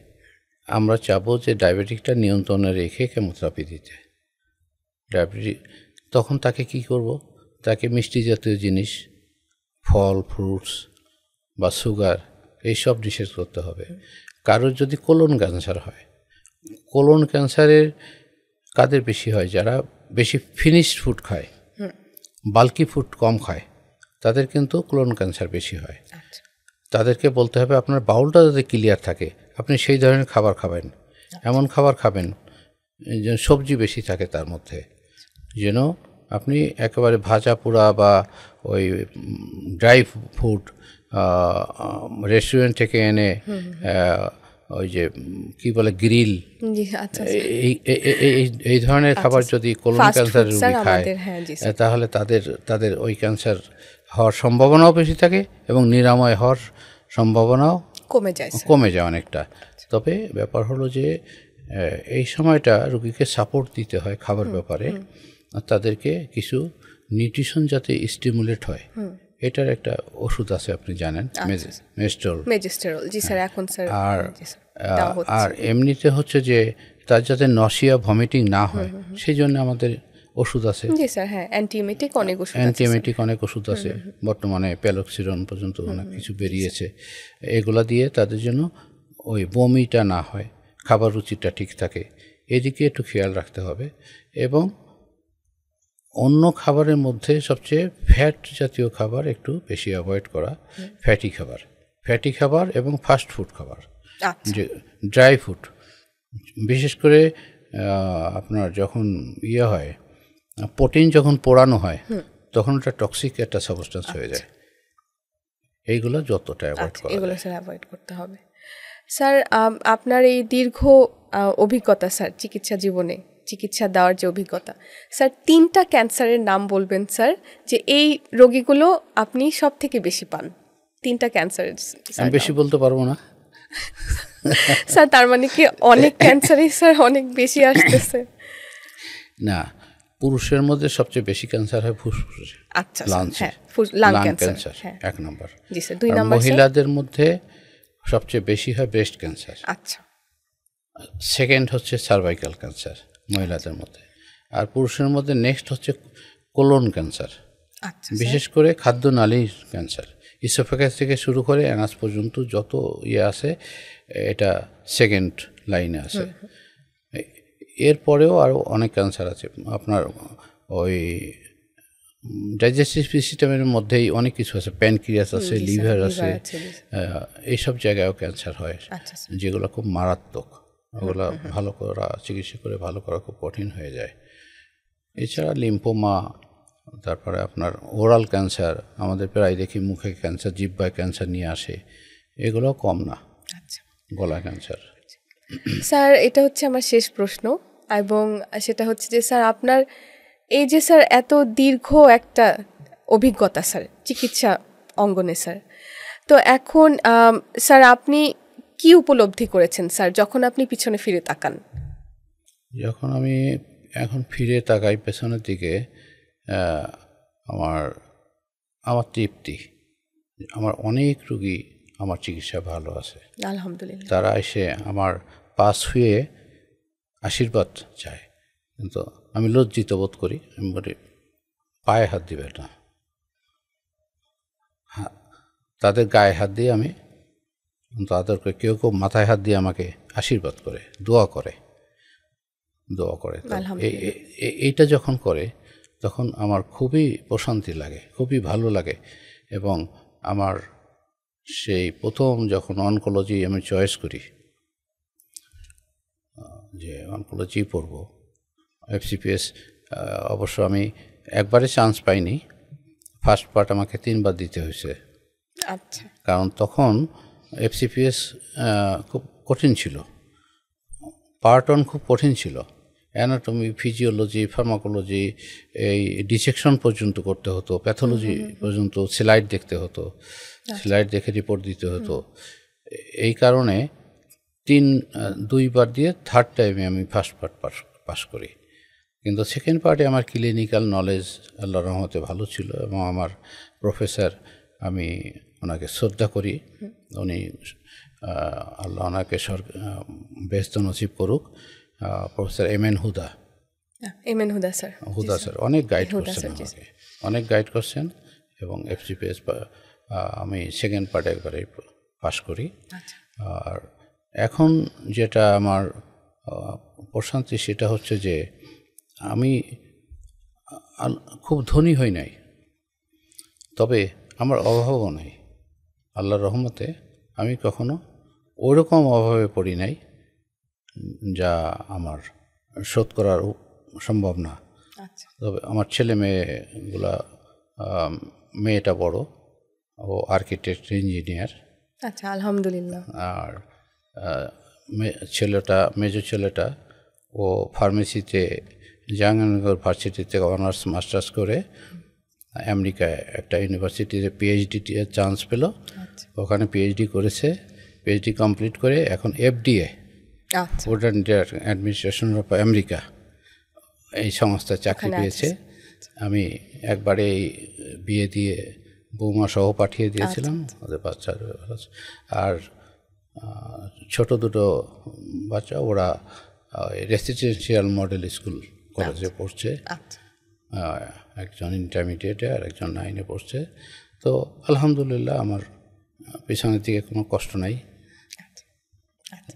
আমরা চাবো যে ডায়াবেটিকটা নিয়ন্ত্রণে রেখে কেমোথেরাপি দিতে। ডায়াবেটিক তখন তাকে কি করব, তাকে মিষ্টি জাতীয় জিনিস, ফল ফ্রুটস বা সুগার এইসব নিষেধ করতে হবে। কারোর যদি কোলন ক্যান্সার হয়, কোলন ক্যান্সারের কাদের বেশি হয়, যারা বেশি ফিনিশড ফুড খায়, বাল্কি ফুড কম খায়, তাদের কিন্তু কোলন ক্যান্সার বেশি হয়। তাদেরকে বলতে হবে আপনার বাউলটা যাতে ক্লিয়ার থাকে, আপনি সেই ধরনের খাবার খাবেন, এমন খাবার খাবেন যেন সবজি বেশি থাকে তার মধ্যে, যেন আপনি একেবারে ভাজা পোড়া বা ওই ড্রাই ফুড রেস্টুরেন্ট থেকে এনে ওই যে কি বলে গ্রিল, এই ধরনের খাবার যদি কোলন ক্যান্সার রোগী খায়, তাহলে তাদের ওই ক্যান্সার হওয়ার সম্ভাবনাও বেশি থাকে এবং নিরাময় হওয়ার সম্ভাবনাও কমে যায় অনেকটা। তবে ব্যাপার হলো যে এই সময়টা রোগীকে সাপোর্ট দিতে হয় খাবার ব্যাপারে, তাদেরকে কিছু নিউট্রিশন যাতে স্টিমুলেট হয়, এটার একটা ওষুধ আছে আপনি জানেন, মেজিস্টেরল। জি স্যার, এখন স্যার আর এমনিতে হচ্ছে যে তার যাতে নসিয়া ভমিটিং না হয় সেই জন্য আমাদের ওষুধ আছে। জি স্যার, হ্যাঁ, অ্যান্টিএমেটিক অনেক ওষুধ আছে, বর্তমানে প্যালক্সিরন পর্যন্ত অনেক কিছু বেরিয়েছে। এগুলা দিয়ে তাদের জন্য ওই বমিটা না হয়, খাবার রুচিটা ঠিক থাকে, এদিকে একটু খেয়াল রাখতে হবে। এবং অন্য খাবারের মধ্যে সবচেয়ে ফ্যাট জাতীয় খাবার একটু বেশি অ্যাভয়েড করা, ফ্যাটি খাবার এবং ফাস্ট ফুড খাবার, যে ড্রাই ফুড, বিশেষ করে আপনার যখন হয় প্রোটিন যখন পোড়ানো হয় তখন ওটা টক্সিক একটা সাবস্টেন্স হয়ে যায়। এইগুলো যতটা অ্যাভয়েড করতে হবে। স্যার, আপনার এই দীর্ঘ অভিজ্ঞতা স্যার, চিকিৎসা জীবনে চিকিৎসা দেওয়ার যে অভিজ্ঞতা, স্যার 3টা ক্যান্সারের নাম বলবেন স্যার, যে এই রোগীগুলো আপনি সব থেকে বেশি পান। 3টা ক্যান্সারের আমি বেশি বলতে পারবো না স্যার, তার মানে কি অনেক ক্যান্সারই স্যার অনেক বেশি আসতেছে? না, পুরুষের মধ্যে সবচেয়ে বেশি ক্যান্সার হয় ফুসফুসে, আচ্ছা, লাং ক্যান্সার 1 নম্বর। জি স্যার। 2 নম্বর মহিলাদের মধ্যে সবচেয়ে বেশি হয় ব্রেস্ট ক্যান্সার। আচ্ছা। সেকেন্ড হচ্ছে সার্ভাইকাল ক্যান্সার মহিলাদের মধ্যে, আর পুরুষের মধ্যে নেক্সট হচ্ছে কোলন ক্যান্সার। আচ্ছা। বিশেষ করে খাদ্যনালীর ক্যান্সার, ইসোফেগাস থেকে শুরু করে অ্যানাস পর্যন্ত যত আছে, এটা সেকেন্ড লাইনে আছে। এরপরেও আরও অনেক ক্যান্সার আছে, আপনার ওই ডাইজেস্টিভ সিস্টেমের মধ্যেই অনেক কিছু আছে, প্যানক্রিয়াস আছে, লিভার আছে, এইসব জায়গায়ও ক্যান্সার হয়, যেগুলো খুব মারাত্মক। ওগুলো ভালো করা, চিকিৎসা করে ভালো করা খুব কঠিন হয়ে যায়। এছাড়া লিম্ফোমা, তারপরে আপনার ওরাল ক্যান্সার, আমাদের প্রায় দেখি মুখে ক্যান্সার, জিহ্বায় ক্যান্সার নিয়ে আসে, এগুলো কম না। গলা ক্যান্সার। স্যার, এটা হচ্ছে আমার শেষ প্রশ্ন, এবং সেটা হচ্ছে যে স্যার আপনার এই যে স্যার এত দীর্ঘ একটা অভিজ্ঞতা স্যার চিকিৎসা অঙ্গনে স্যার, তো এখন স্যার আপনি কি উপলব্ধি করেছেন স্যার যখন আপনি পিছনে ফিরে তাকান? যখন আমি এখন ফিরে তাকাই পেছনের দিকে, আমার তৃপ্তি, আমার অনেক রোগী আমার চিকিৎসা ভালো আছে আলহামদুলিল্লাহ। তারা এসে আমার পাশ হয়ে আশীর্বাদ চায়, কিন্তু আমি লজ্জিত বোধ করি। আমি বলি পায়ে হাত দিবে না, তাদের গায়ে হাত দিয়ে আমি তাদেরকে, কেউ কেউ মাথায় হাত দিয়ে আমাকে আশীর্বাদ করে, দোয়া করে। এইটা যখন করে তখন আমার খুবই প্রশান্তি লাগে, খুবই ভালো লাগে। এবং আমার সেই প্রথম যখন অনকোলজি আমি চয়েস করি যে অনকোলজি পড়ব, FCPS অবশ্য আমি একবারে চান্স পাইনি, ফার্স্ট পার্ট আমাকে 3 বার দিতে হয়েছে। আচ্ছা, কারণ তখন FCPS খুব কঠিন ছিল, পার্ট 1 খুব কঠিন ছিল, অ্যানাটমি, ফিজিওলজি, ফার্মাকোলজি, এই ডিসেকশন পর্যন্ত করতে হতো, প্যাথোলজি পর্যন্ত স্লাইড দেখতে হতো, স্লাইড দেখে রিপোর্ট দিতে হতো। এই কারণে 2 বার দিয়ে থার্ড টাইমে আমি ফার্স্ট পার্ট পাস করি। কিন্তু সেকেন্ড পার্টে আমার ক্লিনিক্যাল নলেজ আল্লাহর রহমতে ভালো ছিল, এবং আমার প্রফেসর, আমি ওনাকে শ্রদ্ধা করি, উনি আল্লাহ ওনাকে বেহেশত নসিব করুক, প্রফেসর এমএন হুদা স্যার, হুদা স্যার অনেক গাইড করছেন আমাকে, অনেক গাইড করছেন, এবং FCPS আমি সেকেন্ড পার্টে একবারে পাস করি। আর এখন যেটা আমার প্রশান্তি সেটা হচ্ছে যে আমি খুব ধনী হই নাই, তবে আমার অভাবও নাই। আল্লাহর রহমতে আমি কখনো ওরকম অভাবে পড়ি নাই যা আমার শোধ করার সম্ভব না। তবে আমার ছেলে মেয়েগুলা, মেয়েটা বড়, ও আর্কিটেক্ট ইঞ্জিনিয়ার। আচ্ছা, আলহামদুলিল্লাহ। আর মেজর ছেলেটা ও ফার্মেসিতে জাহাঙ্গীরনগর ভার্সিটি থেকে অনার্স মাস্টার্স করে আমেরিকায় একটা ইউনিভার্সিটিতে PhD চান্স পেল, ওখানে PhD করেছে, PhD কমপ্লিট করে এখন FDA, food and drug administration of America, এই সংস্থায় চাকরি পেয়েছে। আমি একবারে বিয়ে দিয়ে বৌমা সহ পাঠিয়ে দিয়েছিলাম, ওদের বাচ্চা ভালো আছে। আর ছোট দুটো বাচ্চা, ওরা রেসিডেন্সিয়াল মডেল স্কুল কলেজে পড়ছে, একজন ইন্টারমিডিয়েটে আর একজন 9-এ পড়ছে। তো আলহামদুলিল্লাহ আমার পিছনের দিকে কোনো কষ্ট নাই,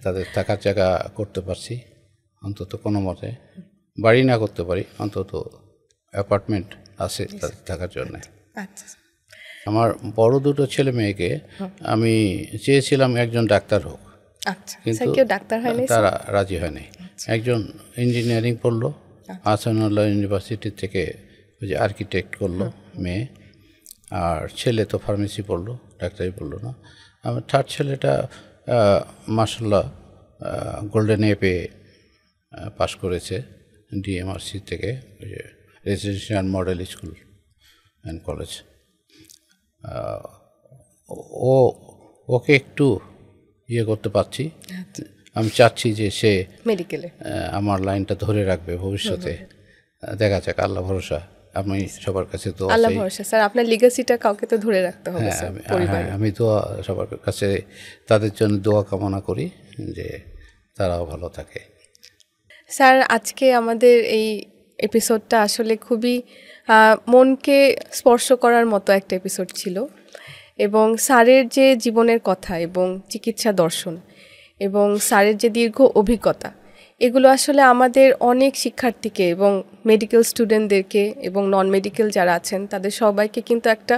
তাদের থাকার জায়গা করতে পারছি অন্তত কোনো মতে, বাড়ি না করতে পারি অন্তত অ্যাপার্টমেন্ট আছে তাদের থাকার জন্য। আমার বড় দুটো ছেলে মেয়েকে আমি চেয়েছিলাম একজন ডাক্তার হোক, কিন্তু তারা রাজি হয়নি। একজন ইঞ্জিনিয়ারিং পড়লো, আহসানুল্লাহ ইউনিভার্সিটি থেকে ওই যে আর্কিটেক্ট করলো মেয়ে, আর ছেলে তো ফার্মেসি পড়লো, ডাক্তারি পড়লো না। আমার থার্ড ছেলেটা মাশাআল্লাহ গোল্ডেন এপে পাশ করেছে DMRC থেকে, ওই যে residential model school and college. Okay একটু করতে পারছি, আমি চাচ্ছি যে সে মেডিকেলে আমার লাইনটা ধরে রাখবে ভবিষ্যতে, দেখা যাক, আল্লাহ ভরসা। আমি সবার কাছে তো আল্লাহ ভরসা স্যার, আপনার লিগ্যাসিটা কাউকে তো ধরে রাখতে হবে স্যার। আমি তো সবার কাছে তাদের জন্য দোয়া কামনা করি যে তারাও ভালো থাকে। স্যার, আজকে আমাদের এই এপিসোডটা আসলে খুবই মনকে স্পর্শ করার মতো একটা এপিসোড ছিল, এবং স্যারের যে জীবনের কথা এবং চিকিৎসা দর্শন এবং স্যারের যে দীর্ঘ অভিজ্ঞতা, এগুলো আসলে আমাদের অনেক শিক্ষার্থীকে এবং মেডিকেল স্টুডেন্টদেরকে এবং নন মেডিকেল যারা আছেন তাদের সবাইকে কিন্তু একটা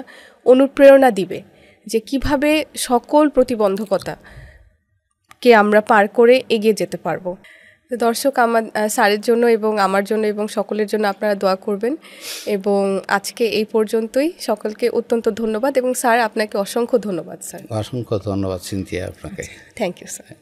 অনুপ্রেরণা দিবে যে কিভাবে সকল প্রতিবন্ধকতাকে আমরা পার করে এগিয়ে যেতে পারবো। দর্শক, আমার স্যারের জন্য এবং আমার জন্য এবং সকলের জন্য আপনারা দোয়া করবেন। এবং আজকে এই পর্যন্তই, সকলকে অত্যন্ত ধন্যবাদ, এবং স্যার আপনাকে অসংখ্য ধন্যবাদ। স্যার, অসংখ্য ধন্যবাদ সিনথিয়া আপনাকে। Thank you sir.